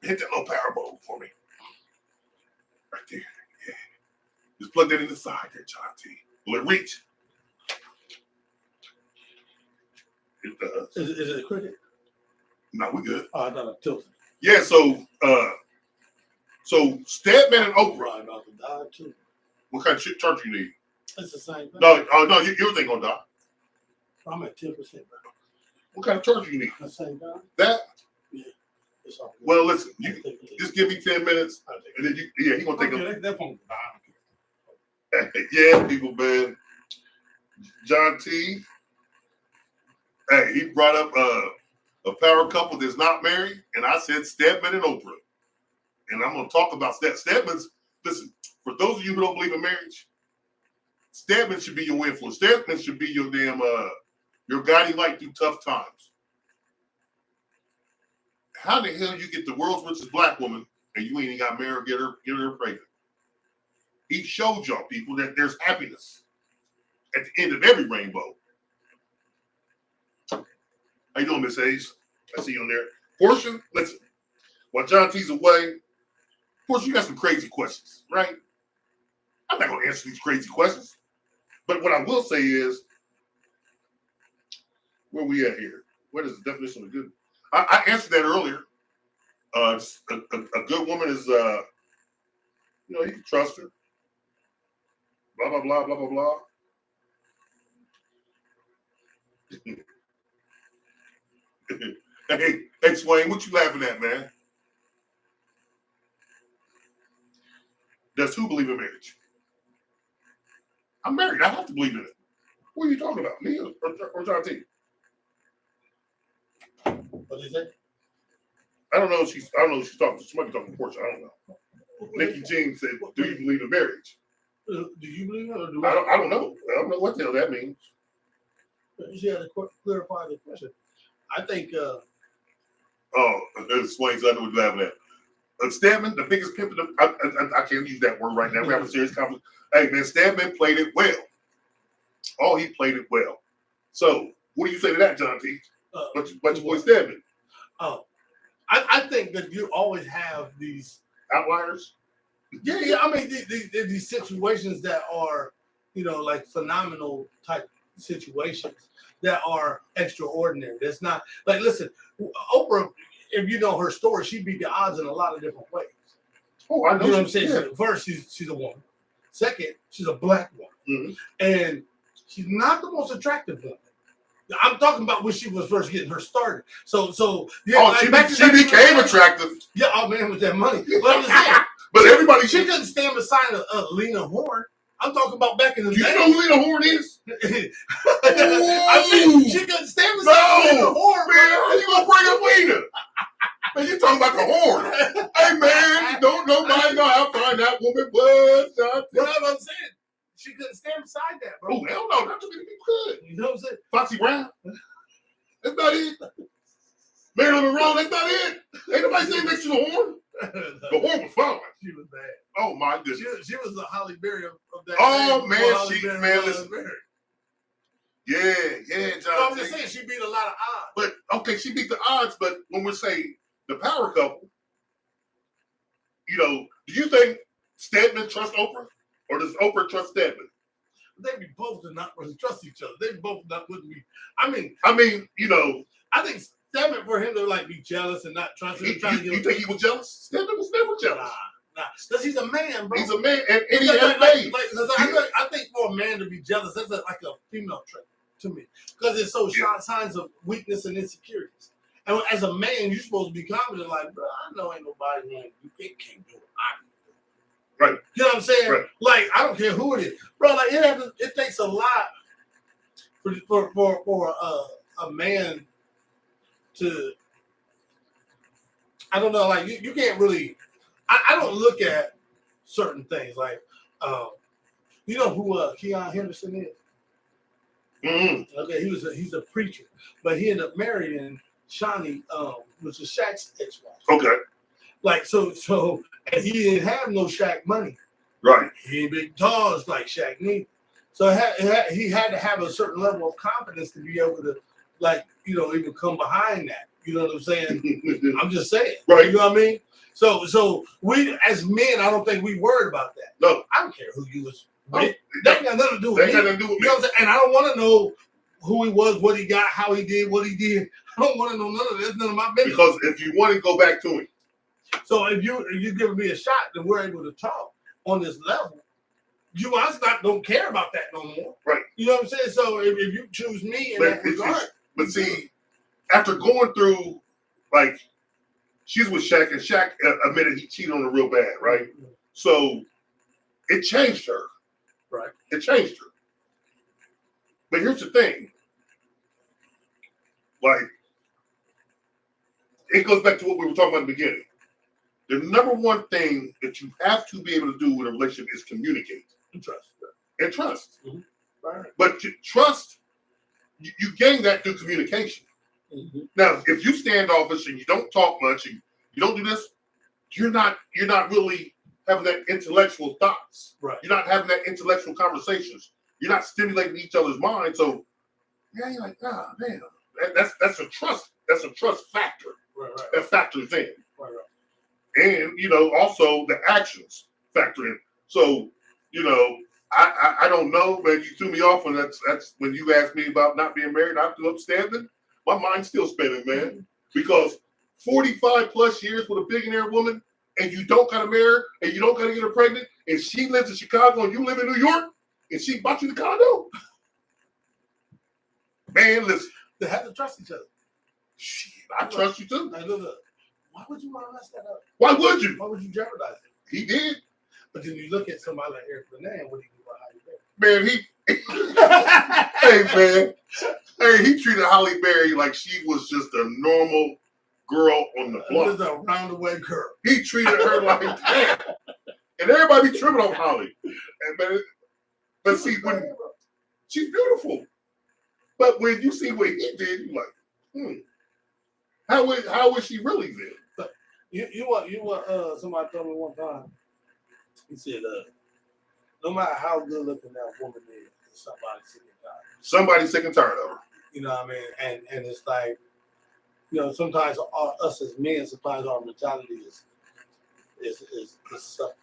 hit that little power button for me. Right there. Yeah. Just plug that in the side there, John T. Will it reach? It does. Is it cricket? No, we good. Oh, I thought it tilted. Yeah, so Stedman and Oprah. About to die too. What kind of church you need? It's the same thing. No, you think gonna die? I'm at 10%. What kind of charger you need? The same time? That? Yeah. It's all good. Well, listen, I'll you take it. just give me 10 minutes, I'll take and then he gonna take it. That phone. Yeah, people, man. John T. Hey, he brought up a power couple that's not married, and I said Stedman and Oprah. And I'm gonna talk about Stedman's. Listen, for those of you who don't believe in marriage, Stedman should be your influence. Stedman should be your damn your guiding light through tough times. How the hell you get the world's richest black woman and you ain't even got married or get her pregnant? He showed y'all people that there's happiness at the end of every rainbow. How you doing, Miss Hayes? I see you on there. Portia, listen. While John T's away, Portia, you got some crazy questions, right? I'm not gonna answer these crazy questions. But what I will say is, where we at here? What is the definition of good? I answered that earlier. A good woman is, you can trust her. Blah, blah, blah, blah, blah, blah. Hey, Swain, what you laughing at, man? Does who believe in marriage? I'm married. I have to believe in it. What are you talking about? Me or John T? What is it? I don't know if she's talking. She might be talking to Portia. I don't know. Nikki Jean said, "Do you believe in marriage?" Do you believe it or do I don't know. I don't know what the hell that means. You had to clarify the question. I think. Swain's I know what you're laughing at. Stedman, the biggest pimp. I can't use that word right now. We have a serious conversation. Hey man, Stedman played it well. Oh, he played it well. So, what do you say to that, John T? But your boy Stedman. I think that you always have these Outliers. Yeah. I mean, these situations that are, like phenomenal type situations that are extraordinary. That's not like, listen, Oprah, if you know her story, she beat the odds in a lot of different ways. Oh, I know. You know what I'm saying? Yeah. First, she's a woman. Second, she's a black woman. Mm-hmm. And she's not the most attractive woman. I'm talking about when she was first getting her started. So yeah. Oh, she became attractive. Yeah, oh man, with that money. But I'm just saying, but everybody, she couldn't stand beside a Lena Horne. I'm talking about back in the day. You know who Lena Horne is? I mean, she couldn't stand beside Lena Horne. Man, how you gonna bring up Lena? Man, you talking about the horn. Hey man, don't nobody know how fine that woman was. But I'm saying, she couldn't stand beside that, bro. Oh, hell no, not too many people could. You know what I'm saying? Foxy Brown. That's not it. Marilyn Monroe, that's not it. Ain't nobody sitting next to the horn. The horn was fine. She was bad. Oh my goodness. She was the Holly Berry of that. Oh man, listen. Yeah, John. So I'm just saying she beat a lot of odds. But okay, she beat the odds, but when we're saying the power couple, do you think Stedman trusts Oprah? Or does Oprah trust Stedman? They be both not really trust each other. They both wouldn't be. I mean, I think Stedman for him to be jealous and not trust him. You think he was jealous? Stedman was never jealous. Nah. Because he's a man, bro. He's a man, and he has made. I think for a man to be jealous, that's like a female trait to me. Because it shows signs of weakness and insecurities. And as a man, you're supposed to be confident, like, bro, I know ain't nobody want you. It can't do it. Right. You know what I'm saying? Right. Like, I don't care who it is. Bro, like, it takes a lot for a man to, I don't know, like, you can't really, I don't look at certain things. Like, you know who Kickin Henderson is? Mm-hmm. Okay, he's a preacher. But he ended up marrying Shawnee, which is Shaq's ex-wife. Okay. Like, so, and he didn't have no Shaq money. Right. He ain't big dogs like Shaq neither. So he had to have a certain level of confidence to be able to, even come behind that. You know what I'm saying? I'm just saying. Right. You know what I mean? So we, as men, I don't think we worried about that. No. I don't care who you was with. That ain't got nothing to do with me. That ain't got nothing to do with me. You know what I'm saying? And I don't want to know who he was, what he got, how he did, what he did. I don't want to know none of this. None of my business. Because if you want to go back to him. So if you giving me a shot, then we're able to talk on this level. I don't care about that no more. Right. You know what I'm saying? So if you choose me in that regard. But see, after going through, like, she's with Shaq, and Shaq admitted he cheated on her real bad, right? So it changed her. Right. It changed her. But here's the thing. Like, it goes back to what we were talking about in the beginning. The number one thing that you have to be able to do in a relationship is communicate. And trust. And trust. Mm-hmm. Right. But trust, you gain that through communication. Mm-hmm. Now, if you standoffish and you don't talk much and you don't do this, you're not really having that intellectual thoughts. Right. You're not having that intellectual conversations. You're not stimulating each other's minds. So, yeah, you're like, ah, man, that's a trust. That's a trust factor. Right. That factors in. Right. And, also the actions factor in. So, I don't know, man. You threw me off when that's when you asked me about not being married. I threw up standing. My mind's still spinning, man. Because 45 plus years with a billionaire woman, and you don't gotta marry her, and you don't gotta get her pregnant, and she lives in Chicago and you live in New York, and she bought you the condo. Man, listen. They have to trust each other. Shit, I trust you too. Now, look. Why would you want to mess that up? Why would you? Why would you jeopardize it? He did. But then you look at somebody like Eric Benet, what do you do about Halle Man, Berry? he treated Halle Berry like she was just a normal girl on the block. Just a roundaway girl. He treated her like that. And everybody be tripping on Holly. But see, when she's beautiful. But when you see what he did, you're like, how is she really then? You want somebody told me one time, he said, no matter how good looking that woman is, somebody's sick and tired. Somebody's sick and tired of her. You know what I mean? And it's like, sometimes us as men, sometimes our mentality is stuff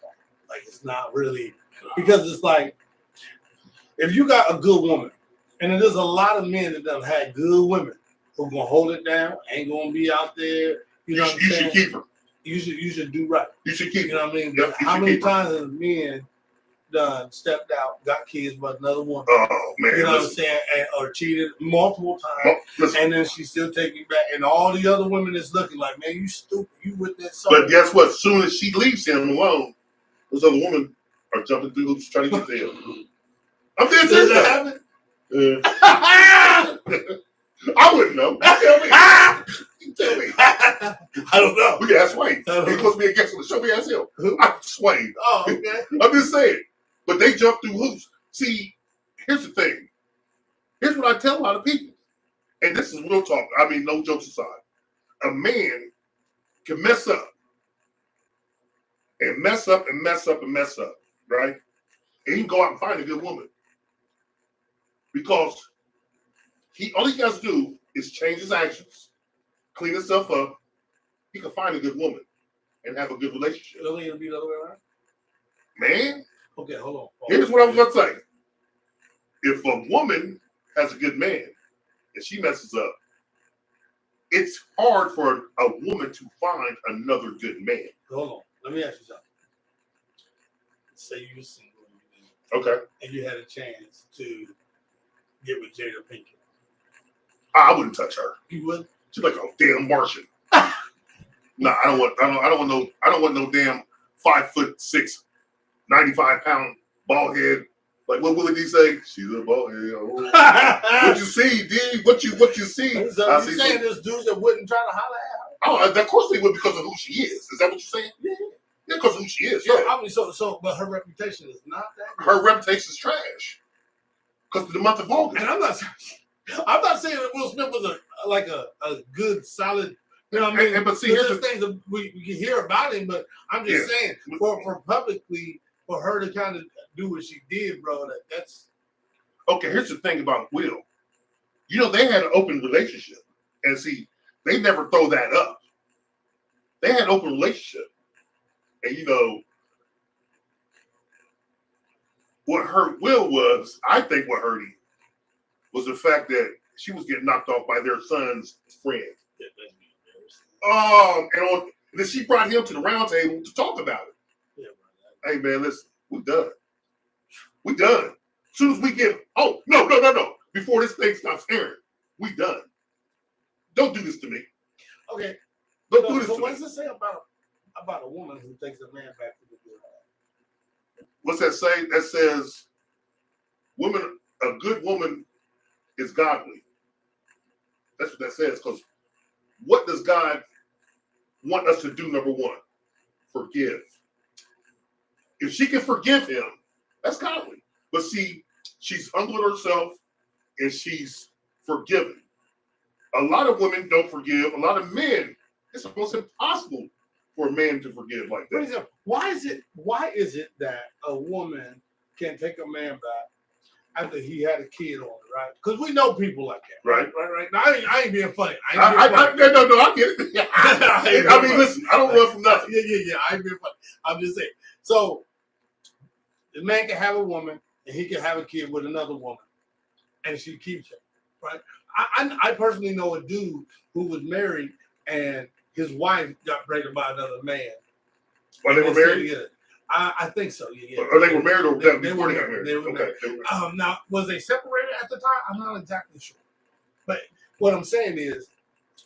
like it's not really, because it's like, if you got a good woman, and there's a lot of men that done had good women who gonna hold it down, ain't gonna be out there. You know what I'm saying? You should keep her. You should do right. You should keep her. You know what I mean? Yep, how many times have men done stepped out, got kids by another woman? Oh man, you know what I'm saying? or cheated multiple times, and then she's still taking back, and all the other women is looking like, man, you stupid, you with that song. But guess what? As soon as she leaves him alone, those other women are jumping through hoops trying to get to him. I'm dead serious. Does that happen? I wouldn't know. You tell me. I don't know. We can ask Swain. He's supposed to be a guest on the show. We ask him. I'm Swain. Oh, okay. I'm just saying. But they jump through hoops. See, here's the thing. Here's what I tell a lot of people. And this is real talk. I mean, no jokes aside. A man can mess up. And mess up and mess up and mess up. Right? And he can go out and find a good woman. Because all he has to do is change his actions, clean himself up. He can find a good woman and have a good relationship. It'll be the other way around? Man. Okay, hold on. Here's what I was going to say. If a woman has a good man and she messes up, it's hard for a woman to find another good man. Hold on. Let me ask you something. Say you were single. Okay. And you had a chance to get with Jada Pinkett. I wouldn't touch her. You would? She's like a damn Martian. No, I don't want no damn 5'6", 95-pound bald head. Like what Willie D say? She's a bald head. Oh. What you see, D? What you see? So you saying there's dudes that wouldn't try to holler at her? Oh, of course they would because of who she is. Is that what you're saying? Yeah, because of who she is. So, yeah. I mean, but her reputation is not that good. Her reputation is trash. Because of the month of August. And I'm not saying that Will Smith was a good, solid, you know what I mean? But see, there's things that we can hear about him, but I'm just saying, for publicly, for her to kind of do what she did, bro, that's... Okay, here's the thing about Will. They had an open relationship. And see, they never throw that up. They had an open relationship. And what hurt Will was, I think what hurt him was the fact that she was getting knocked off by their son's friend. And then she brought him to the round table to talk about it. Yeah, hey man, listen, we done. We done. As soon as we get, no. Before this thing stops airing, we done. Don't do this to me. Okay. Don't do this So to what me. does it say about a woman who takes a man back to the good? What's that say? That says, a good woman is godly. That's what that says. Because what does God want us to do? Number one, forgive. If she can forgive him, that's godly. But see, she's humbled herself and she's forgiven. A lot of women don't forgive. A lot of men, it's almost impossible for a man to forgive like For that. example, why is it that a woman can take a man back after he had a kid on her, right? Because we know people like that, right? Right. Now, I ain't being funny. No, I get it. I mean, listen, I don't run from nothing. Yeah. I ain't being funny. I'm just saying. So, the man can have a woman, and he can have a kid with another woman, and she keeps him, right? I personally know a dude who was married, and his wife got pregnant by another man. Well, they were married? I think so, yeah. Or they were married, or they before were they got married? They were married. Now, was they separated at the time? I'm not exactly sure. But what I'm saying is,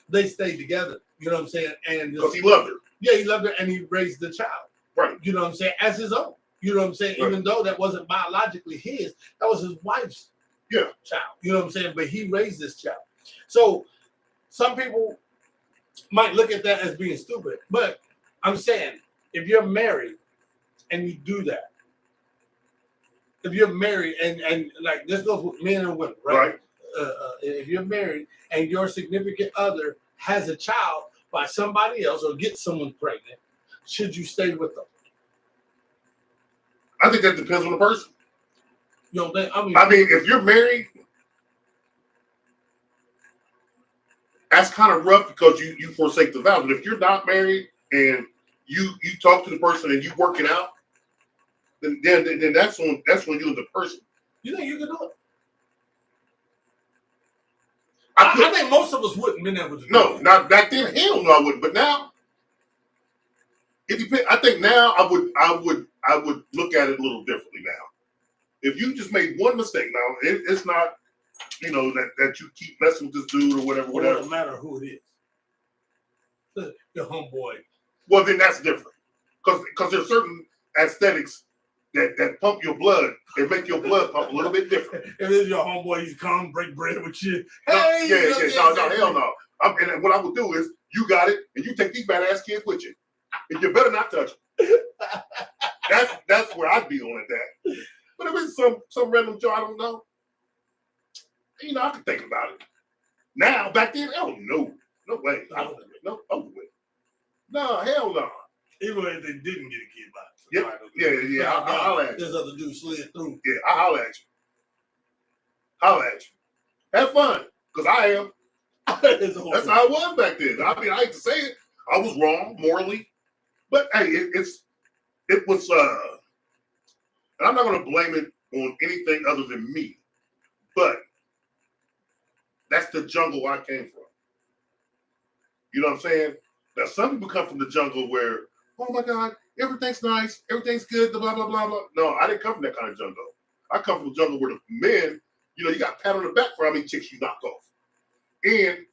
they stayed together. You know what I'm saying? And because he loved her. Yeah, he loved her, and he raised the child. Right. You know what I'm saying? As his own. You know what I'm saying? Right. Even though that wasn't biologically his, that was his wife's child. You know what I'm saying? But he raised this child. So some people might look at that as being stupid. But I'm saying, if you're married and you do that, if you're married and like this goes with men and women, right? If you're married and your significant other has a child by somebody else or gets someone pregnant, should you stay with them? I think that depends on the person. You know, I mean, if you're married, that's kind of rough because you forsake the vows. But if you're not married and you talk to the person and you work it out, then that's when you as a person. You think you can do it? I think most of us wouldn't been able to do it. No, not back then. Hell no, I wouldn't. But now, it depends. I think now I would look at it a little differently now. If you just made one mistake, now it's not, that you keep messing with this dude or whatever. It doesn't matter who it is. Your homeboy. Well, then that's different. Because there's certain aesthetics that pump your blood and make your blood pump a little bit different. If it's your homeboy, he's come break bread with you. Hey, no, hell no. And what I would do is, you got it, and you take these badass kids with you, and you better not touch them. That's where I'd be on at that. But if it's some random Joe I don't know, I can think about it. Now, back then, oh no way, no, over with. No, hell no. Even if they didn't get a kid back. Yeah. I'll at you. This other dude slid through. Yeah, I'll at you. Have fun, because I am. That's how it was back then. I mean, I hate to say it. I was wrong morally. But hey, it was, and I'm not going to blame it on anything other than me. But that's the jungle I came from. You know what I'm saying? Now, some people come from the jungle where, oh my God, everything's nice, everything's good, blah, blah, blah, blah. No, I didn't come from that kind of jungle. I come from a jungle where the men, you got a pat on the back for how many chicks you knocked off. And,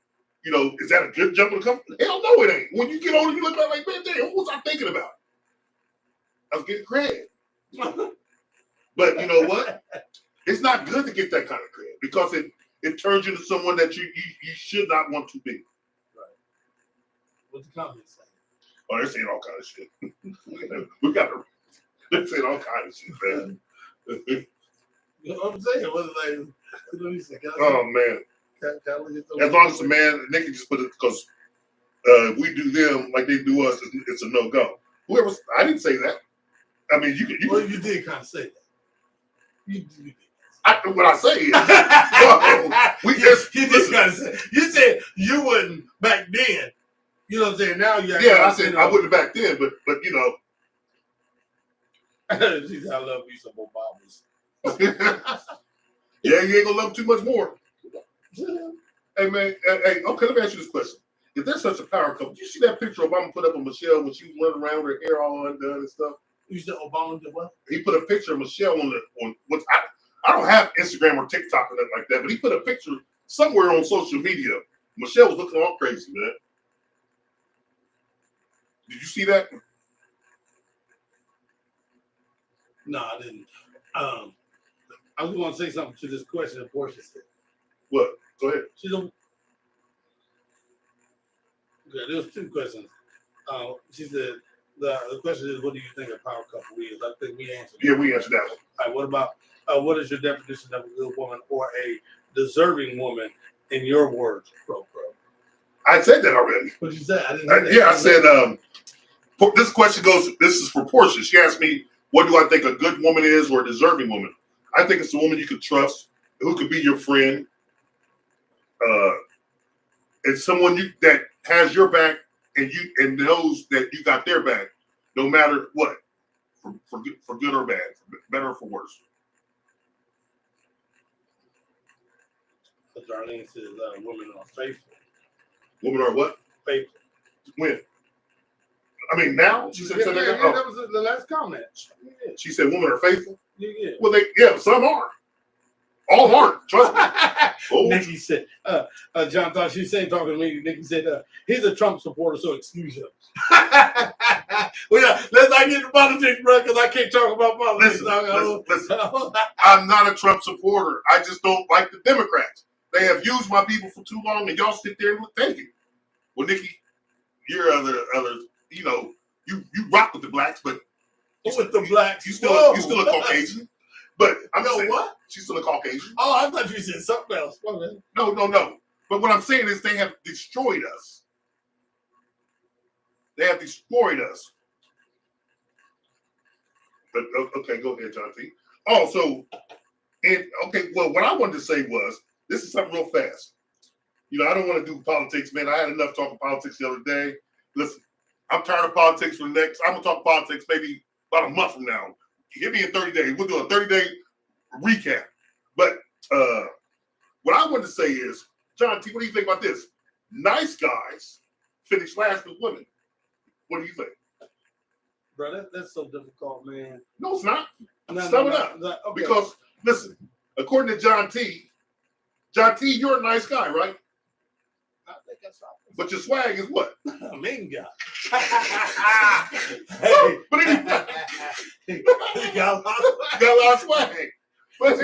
is that a good jungle to come from? Hell no, it ain't. When you get older, you look back like, man, damn, what was I thinking about? I was getting cred. But you know what? It's not good to get that kind of cred because it turns you into someone that you should not want to be. Right. What's the comments saying? Oh, they're saying all kind of shit. They're saying all kind of shit, man. You know what I'm saying? Oh man. As long as the man, they can just put it because we do them like they do us, it's a no-go. I didn't say that. I mean, you did kind of say that. You did. What I say is, you said you wouldn't back then. You know what I'm saying? Now you. Yeah, I said I wouldn't back then, but She said, I love you some more Bibles. Yeah, you ain't gonna love too much more. Hey man, hey, okay, let me ask you this question. If there's such a power couple, did you see that picture Obama put up of Michelle when she was running around with her hair all undone and stuff? You said Obama did what? He put a picture of Michelle on what's I don't have Instagram or TikTok or nothing like that, but he put a picture somewhere on social media Michelle was looking all crazy, man. Did you see that? No, I didn't. I was going to say something to this question that Portia said. What? Go ahead. There was two questions. She said the question is, what do you think a power couple is? I think we answered. Yeah, we answered that one. All right, what about what is your definition of a good woman or a deserving woman in your words, Pro? I said that already. What did you say? I didn't hear that. Yeah, I said this question goes. This is for Portia. She asked me, what do I think a good woman is or a deserving woman? I think it's a woman you can trust, who could be your friend. It's someone that has your back and knows that you got their back, no matter what, for good or bad, for better or for worse. Darlene says women are faithful. Women are what? Faithful. When? I mean, now she said something. Yeah, that was the last comment. Yeah. She said women are faithful. Yeah. Well, some are. All aren't. Trust me. Oh. Nikki said, John thought she said talking to me. Nikki said, he's a Trump supporter, so excuse him. Well, yeah, let's not get into politics, bro, because I can't talk about politics. Listen. I'm not a Trump supporter. I just don't like the Democrats. They have used my people for too long, and y'all sit there and thank you. Well, Nikki, you're other, you know, you rock with the blacks, but with the blacks, you still a Caucasian. But I know what? She's still a Caucasian. Oh, I thought you said something else. No. But what I'm saying is they have destroyed us. They have destroyed us. But okay, go ahead, John T. Also, well, what I wanted to say was, this is something real fast. You know, I don't want to do politics, man. I had enough talking politics the other day. Listen, I'm tired of politics I'm going to talk politics maybe about a month from now. Give me in 30 days. We'll do a 30-day recap. But what I wanted to say is, John T., what do you think about this? Nice guys finish last with women. What do you think? Bro, that's so difficult, man. No, it's not. Sum it up. Okay. Because, listen, according to John T., you're a nice guy, right? I think that's right. But your swag is what? A mean guy. He got a lot of swag. But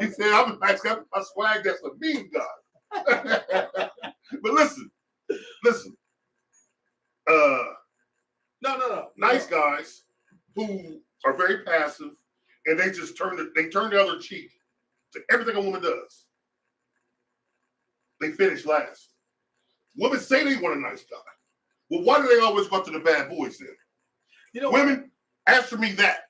he said, I'm a nice guy. My swag, that's a mean guy. But listen. No. Nice guys who are very passive and they just turn the other cheek to everything a woman does. They finish last. Women say they want a nice guy. Well, why do they always go to the bad boys then? You know, women, answer me that.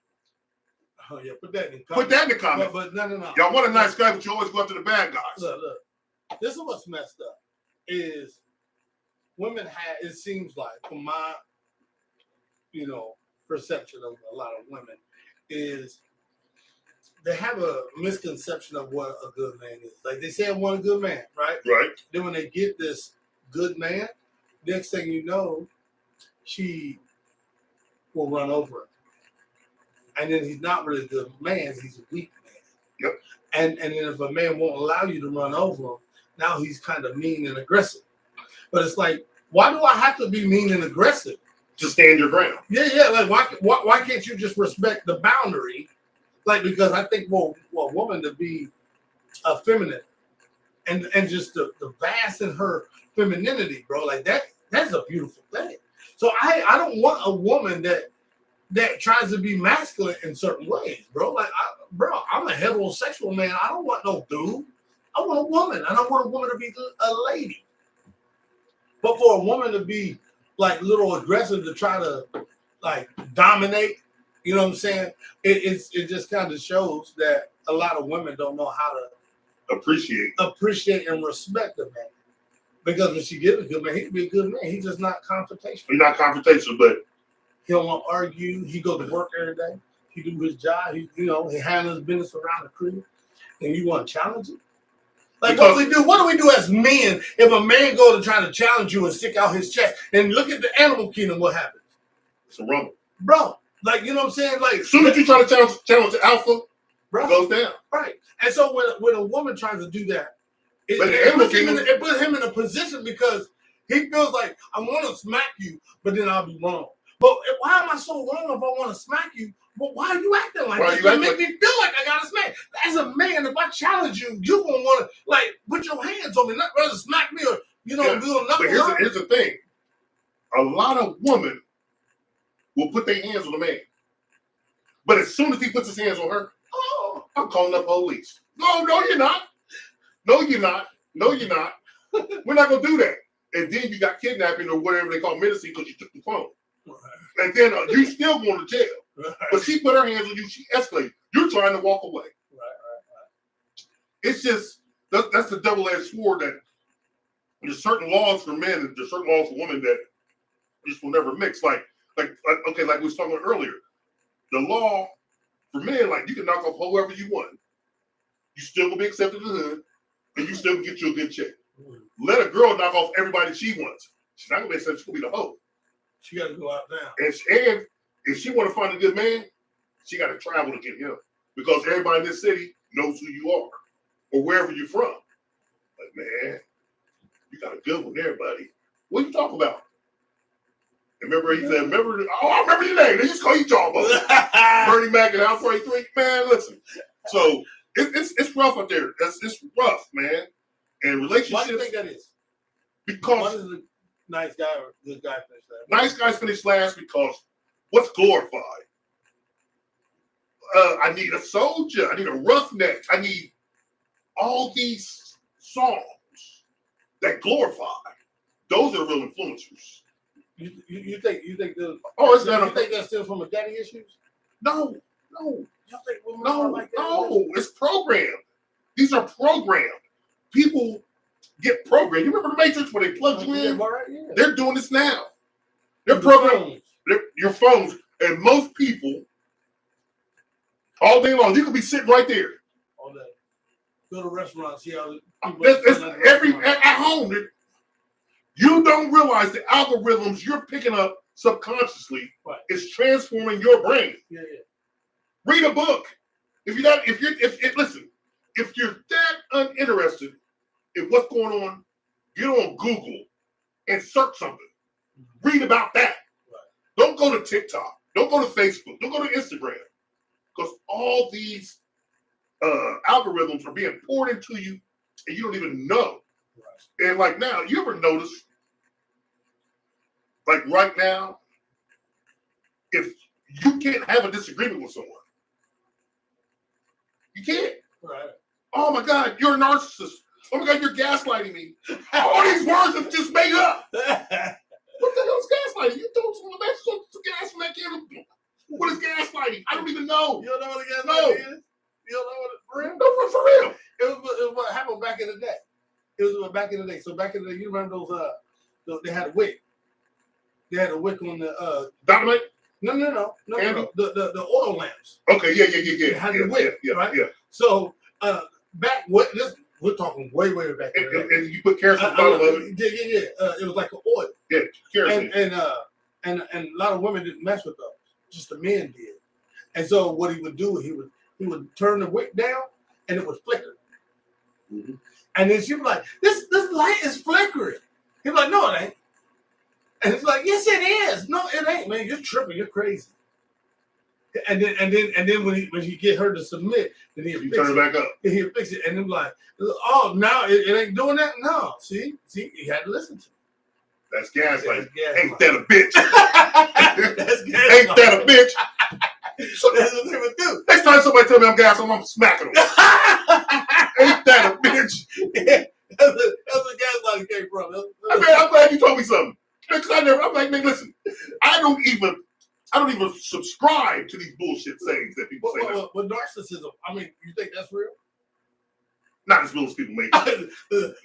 Oh yeah, put that in the comments. Put that in the comments. But no. Y'all want a nice guy, but you always go after the bad guys. Look. This is what's messed up. Is women it seems like, from my, perception of a lot of women, is they have a misconception of what a good man is. Like, they say I want a good man, right? Right. Then when they get this good man, next thing you know, she will run over him. And then he's not really a good man, he's a weak man. Yep. And then if a man won't allow you to run over him, now he's kind of mean and aggressive. But it's like, why do I have to be mean and aggressive? To stand your ground. Yeah. Like, why can't you just respect the boundary? Like, because I think, well, a woman to be feminine and just the vast in her femininity, bro, like that's a beautiful thing. So I don't want a woman that tries to be masculine in certain ways, bro. Like, I'm a heterosexual man. I don't want no dude. I want a woman. I don't want a woman to be a lady. But for a woman to be like little aggressive to try to like dominate, you know what I'm saying? It just kind of shows that a lot of women don't know how to appreciate and respect a man. Because when she gets a good man, he can be a good man. He's just not confrontational. He's not confrontational, but he don't want to argue. He go to work every day. He do his job. He handles his business around the crib. And you want to challenge it? Like, what do we do as men if a man go to try to challenge you and stick out his chest? And look at the animal kingdom, what happens? It's a rumble. Bro, like, you know what I'm saying? Like, as soon as you try to challenge the alpha, bro, it goes down. Right. And so when a woman tries to do that, It puts him in a position because he feels like I want to smack you, but then I'll be wrong. But why am I so wrong if I want to smack you? But why are you acting like this? You make me feel like I gotta smack. As a man, if I challenge you, you're gonna want to like put your hands on me, not rather smack me or do a knuckle. But here's the thing: a lot of women will put their hands on a man, but as soon as he puts his hands on her, oh, I'm calling the police. No, you're not. No, you're not. No, you're not. We're not gonna do that. And then you got kidnapping or whatever they call menacing because you took the phone. Right. And then you still going to jail. Right. But she put her hands on you. She escalated. You're trying to walk away. Right. It's just that's the double-edged sword that there's certain laws for men and there's certain laws for women that just will never mix. Like we was talking about earlier, the law for men, like you can knock off whoever you want. You still gonna be accepted in the hood, and you still can get you a good check. Let a girl knock off everybody she wants. She's not gonna be accepted. She's gonna be the hoe. She got to go out now. And if she want to find a good man, she got to travel to get him because everybody in this city knows who you are or wherever you're from. Like, man, you got a good one there, buddy. What you talking about? And remember, he said, I remember your name. They used to call you Jawbone. Bernie Mac and Al 43. Man, listen. So it's rough out there. It's rough, man. And relationships. Why do you think that is? Because what is the nice guy or good guy finish last? Nice guys finish last because what's glorified? I need a soldier. I need a roughneck. I need all these songs that glorify. Those are real influencers. You think the it's not. You think that's still from a daddy issues? No. You think women are like that? No. It's programmed. These are programmed. People get programmed. You remember the Matrix where they plug you in? Yeah. They're doing this now. They're programmed. Your phones. And most people, all day long, you could be sitting right there. All day. Go to restaurants, see how it's at home. You don't realize the algorithms you're picking up subconsciously is transforming your brain. Yeah. Read a book. Listen, if you're that uninterested in what's going on, get on Google and search something. Read about that. Right. Don't go to TikTok. Don't go to Facebook. Don't go to Instagram. Because all these algorithms are being poured into you and you don't even know. Right. And like now, you ever notice, like right now, if you can't have a disagreement with someone, you can't. Right. Oh my God, you're a narcissist. Oh my God, you're gaslighting me. All these words are just made up. What the hell is gaslighting? You throw some gas from that can. What is gaslighting? I don't even know. You don't know what a gaslighting is? You don't know what it for real? No, for real. It was what happened back in the day. It was back in the day. So back in the day, you remember those they had a wick. They had a wick on the dynamite? No. The oil lamps. Okay, yeah. They had the wick, right? Yeah. So we're talking way back. And you put kerosene on the bottom of it. Yeah. It was like an oil. Yeah, kerosene. And a lot of women didn't mess with those. Just the men did. And so what he would do, he would turn the wick down, and it would flicker. Mm-hmm. And then she was like, "This light is flickering." He's like, "No, it ain't." And it's like, "Yes, it is." "No, it ain't, man. You're tripping. You're crazy." And then when he get her to submit, then he'll turn it back up. He'll fix it, and then like, "Oh, now it ain't doing that." No, see, he had to listen to it. That's gaslighting. Ain't that a bitch? That's gaslighting. Ain't that a bitch? So that's what they would do. Next time somebody tell me I'm gaslighting, I'm smacking them. Ain't that a bitch? Yeah, that's where gaslighting came from. I'm glad you told me something. Because I'm like, man, listen, I don't even subscribe to these bullshit sayings that people say. But narcissism, I mean, you think that's real? Not as real as people make it.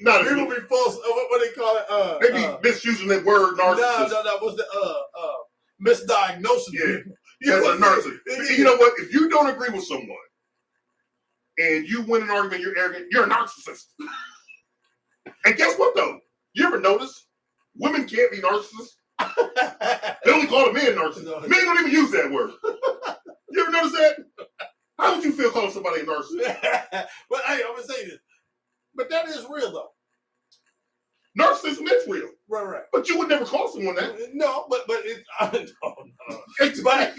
Not as people be false. What they call it? They be misusing that word narcissist. No. What's the misdiagnosing people? That's a narcissist. You know what? If you don't agree with someone and you win an argument, you're arrogant, you're a narcissist. And guess what though? You ever notice women can't be narcissists? They only call men narcissists. Men don't even use that word. You ever notice that? How would you feel calling somebody a narcissist? But hey, I'm gonna say this: But that is real though. Narcissism is real. Right. But you would never call someone that. No, but it's no. It's, But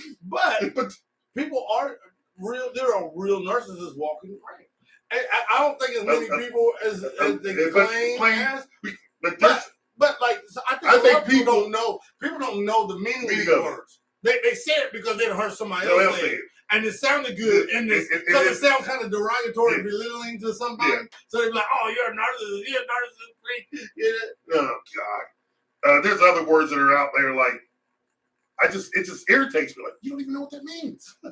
people are real. There are real narcissists walking around. I don't think as many people as they claim. But like, so I think people don't know. People don't know the meaning of the words. They say it because they heard somebody else say it, and it sounded good, and because it sounds kind of derogatory, belittling to somebody. Yeah. So they're like, "Oh, you're a narcissist. You're a narcissist freak." Yeah. Oh God. There's other words that are out there like it just irritates me. Like, you don't even know what that means. I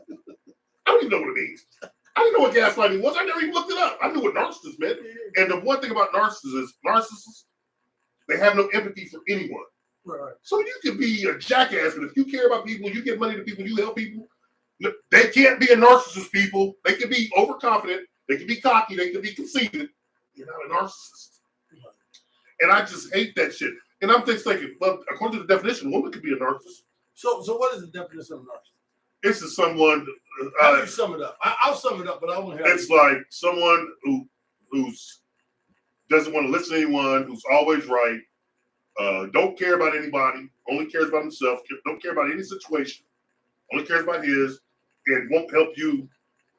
don't even know what it means. I didn't know what gaslighting was. I never even looked it up. I knew what narcissist meant. And the one thing about narcissists, they have no empathy for anyone. Right. So you can be a jackass, but if you care about people, you give money to people, you help people, they can't be a narcissist, people. They can be overconfident. They can be cocky. They can be conceited. You're not a narcissist. And I just hate that shit. And I'm just thinking, well, according to the definition, a woman could be a narcissist. So what is the definition of narcissist? This is someone. How do you sum it up? I'll sum it up, but I want to. It's like someone who's doesn't want to listen to anyone, who's always right, don't care about anybody, only cares about himself, don't care about any situation, only cares about his, and won't help you,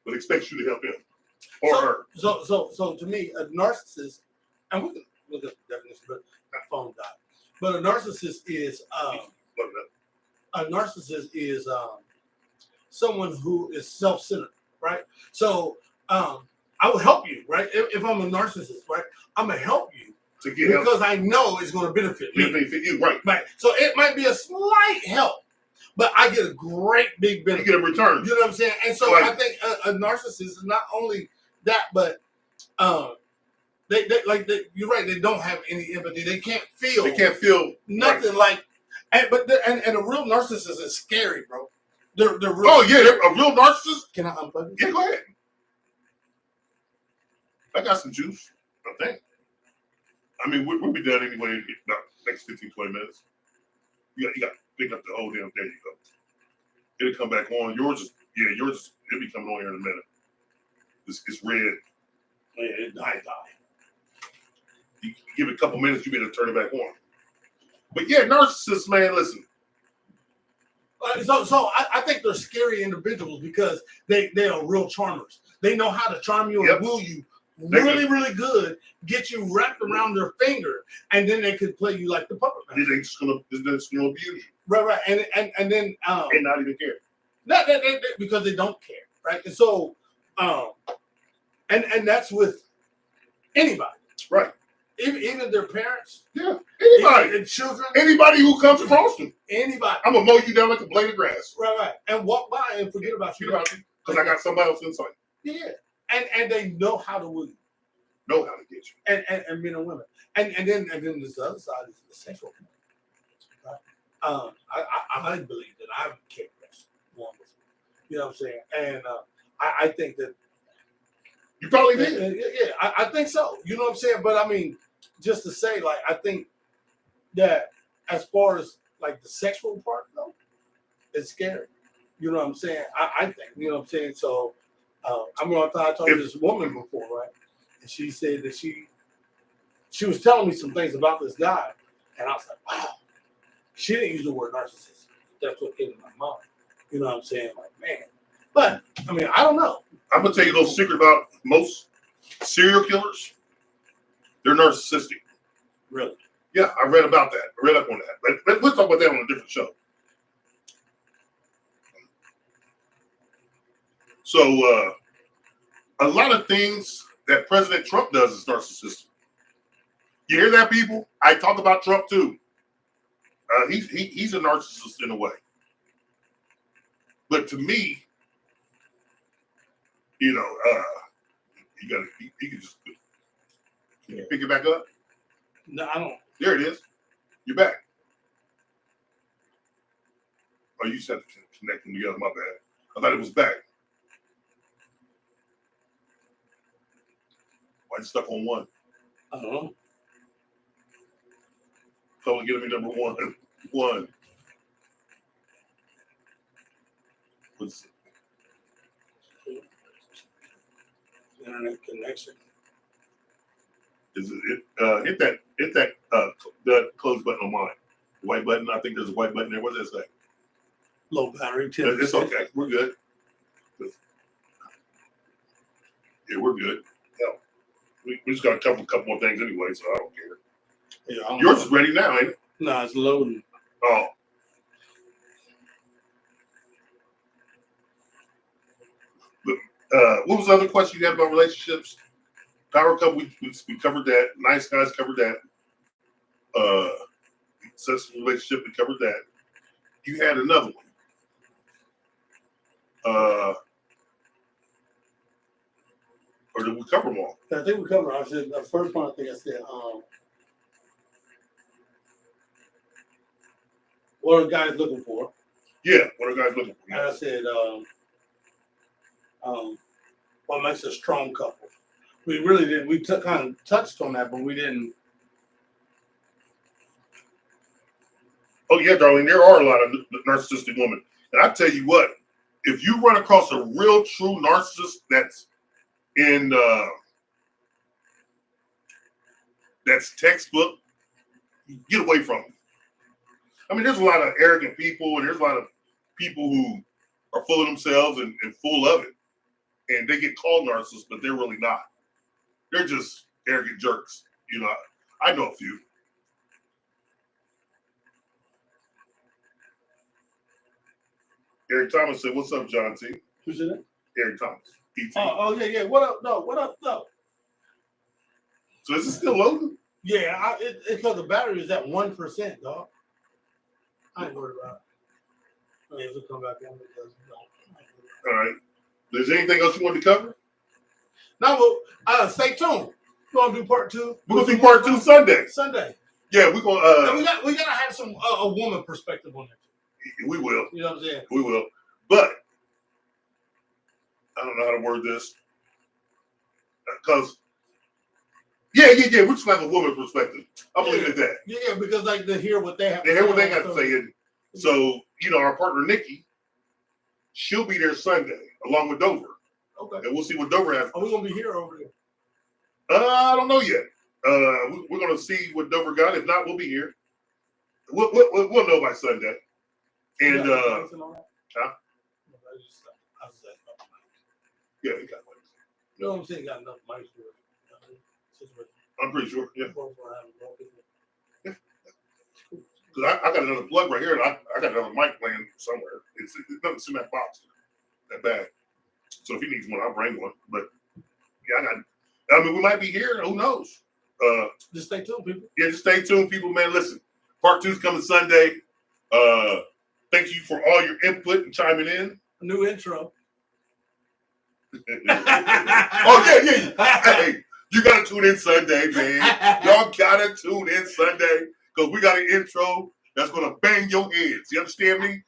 but expects you to help him or her. So to me, a narcissist, and we can look at the definition, but my phone died. But a narcissist is someone who is self-centered, right? So I will help you, right? If I'm a narcissist, right, I'm gonna help you because I know it's going to benefit me. Benefit you, right? Right. So it might be a slight help, but I get a great big benefit. You get a return. You know what I'm saying? And so I think a narcissist is not only that, but you're right. They don't have any empathy. They can't feel. Nothing right. and a real narcissist is scary, bro. They're real. Oh yeah, they're a real narcissist. Can I unplug it? Yeah, go ahead. I got some juice, I think. I mean, we'll be done anyway in about next 15, 20 minutes. You got to pick up the whole damn. There you go. It'll come back on. Yours, it'll be coming on here in a minute. It's red. Yeah, it died. You give it a couple minutes, you better turn it back on. But yeah, narcissists, man, listen. So I think they're scary individuals because they are real charmers. They know how to charm you and woo you really good, get you wrapped around their finger, and then they could play you like the puppet master. They're just gonna abuse you. Right, and then and not even care. Not because they don't care, right? And so and that's with anybody, right? Even their parents, anybody, and children, anybody who comes across them, anybody. I'm gonna mow you down like a blade of grass, right, and walk by and forget about you because I got somebody else inside. Yeah. And they know how to woo you. Know how to get you. And men and women. And then this other side is the sexual component. Right? I believe that I've kept this one before. You know what I'm saying? And I think that you probably did. Yeah, I think so. You know what I'm saying? But I mean, just to say, like, I think that as far as like the sexual part though, it's scary. You know what I'm saying? I think, you know what I'm saying? So I talked to this woman before, right? And she said that she was telling me some things about this guy, and I was like, wow. She didn't use the word narcissist. That's what came to my mind. You know what I'm saying? Like, man. But I mean, I don't know. I'm gonna tell you a little secret about most serial killers. They're narcissistic. Really? Yeah, I read about that. I read up on that. But we'll talk about that on a different show. So a lot of things that President Trump does is narcissistic. You hear that, people? I talk about Trump too. He's a narcissist in a way. But to me, you can just can you pick it back up? No, I don't. There it is. You're back. Oh, you said to connect them together. My bad. I thought it was back. Why you stuck on one? I don't know. So give me number one. One. What's internet connection? Is it hit that the close button on mine. The white button. I think there's a white button there. What does that say? Low battery. 10%. It's okay. We're good. Yeah, we're good. Hell, we just got to cover a couple more things anyway, so I don't care. Yeah, Yours is ready now, ain't it? No, it's loading. Oh. What was the other question you had about relationships? Power couple, we covered that. Nice guys covered that. Successful relationship, we covered that. You had another one. Or did we cover them all? I think we covered. I said the first one. I think I said, what are guys looking for? Yeah, what are guys looking for? And I said, what makes a strong couple? We really didn't. We kind of touched on that, but we didn't. Oh yeah, darling, there are a lot of narcissistic women, and I tell you what, if you run across a real true narcissist that's in that's textbook, get away from them. I mean, there's a lot of arrogant people, and there's a lot of people who are full of themselves and full of it, and they get called narcissists, but they're really not. They're just arrogant jerks. You know, I know a few. Eric Thomas said, "What's up, John T?" Who's in it? Eric Thomas. ET. Oh yeah. What up? No. What up? No. So is it still loading? Yeah, it's because the battery is at 1%, dog. I ain't worried about it. I mean, if it come back on, it does. No. All right. Is there anything else you want to cover? No, but stay tuned. We're gonna do part 2. We're gonna do part 2 Sunday. Sunday. Yeah, we're gonna. We gotta have some a woman perspective on it. We will. You know what I'm saying? We will. But I don't know how to word this. Because yeah, we're just like a woman perspective. I'm leaving it at that. Yeah, because like to hear what they have. They hear what they got to say. And so, you know, our partner Nikki, she'll be there Sunday along with Dover. Okay. And we'll see what Dover has. Are we gonna be here or over there? I don't know yet. We're gonna see what Dover got. If not, we'll be here. We'll know by Sunday. And huh? Yeah, we got mics. You know what I'm saying? Got enough mics for it. I'm pretty sure. Yeah. Yeah. Because I got another plug right here, and I got another mic playing somewhere. It's nothing in that box, that bag. So if he needs one, I'll bring one. But yeah, I mean, we might be here. Who knows? Just stay tuned, people. Yeah, just stay tuned, people. Man, listen. Part 2's coming Sunday. Thank you for all your input and chiming in. A new intro. Oh yeah. Hey, you gotta tune in Sunday, man. Y'all gotta tune in Sunday because we got an intro that's gonna bang your heads. You understand me?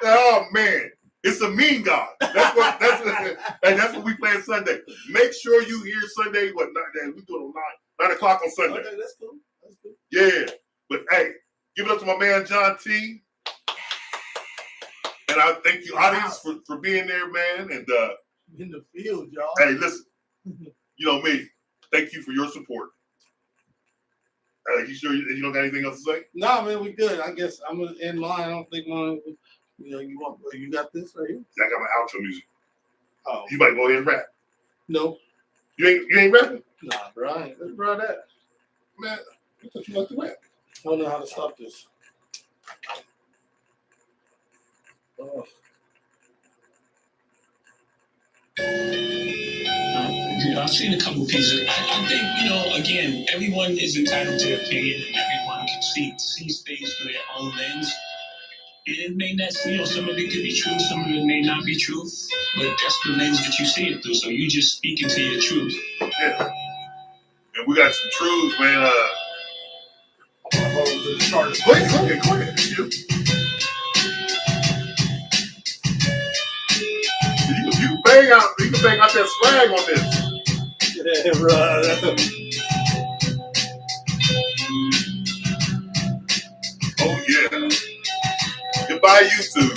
Oh man, it's a mean God. That's what we playing Sunday. Make sure you hear Sunday. What 9? We do it on 9 o'clock on Sunday. Okay, that's cool. That's cool. Yeah, but hey, give it up to my man John T. And I thank you, audience, for being there, man. And in the field, y'all. hey, listen, you know me. Thank you for your support. You sure you don't got anything else to say? No, man, we good. I guess I'm in line. I don't think you got this right here. I got my outro music. Oh, You might go ahead and rap. no, You ain't rapping? nah, bro. Let's bro that. Man, I thought you liked to rap. I don't know how to stop this. Oh. I've seen a couple pieces. I think, again, everyone is entitled to opinion. Everyone can see things through their own lens. And it may not, some of it could be true, some of it may not be true, but that's the lens that you see it through. So you just speaking to your truth. Yeah. And we got some truths, man. Go ahead. You can bang out that swag on this. Yeah, right. Oh yeah. Goodbye, YouTube.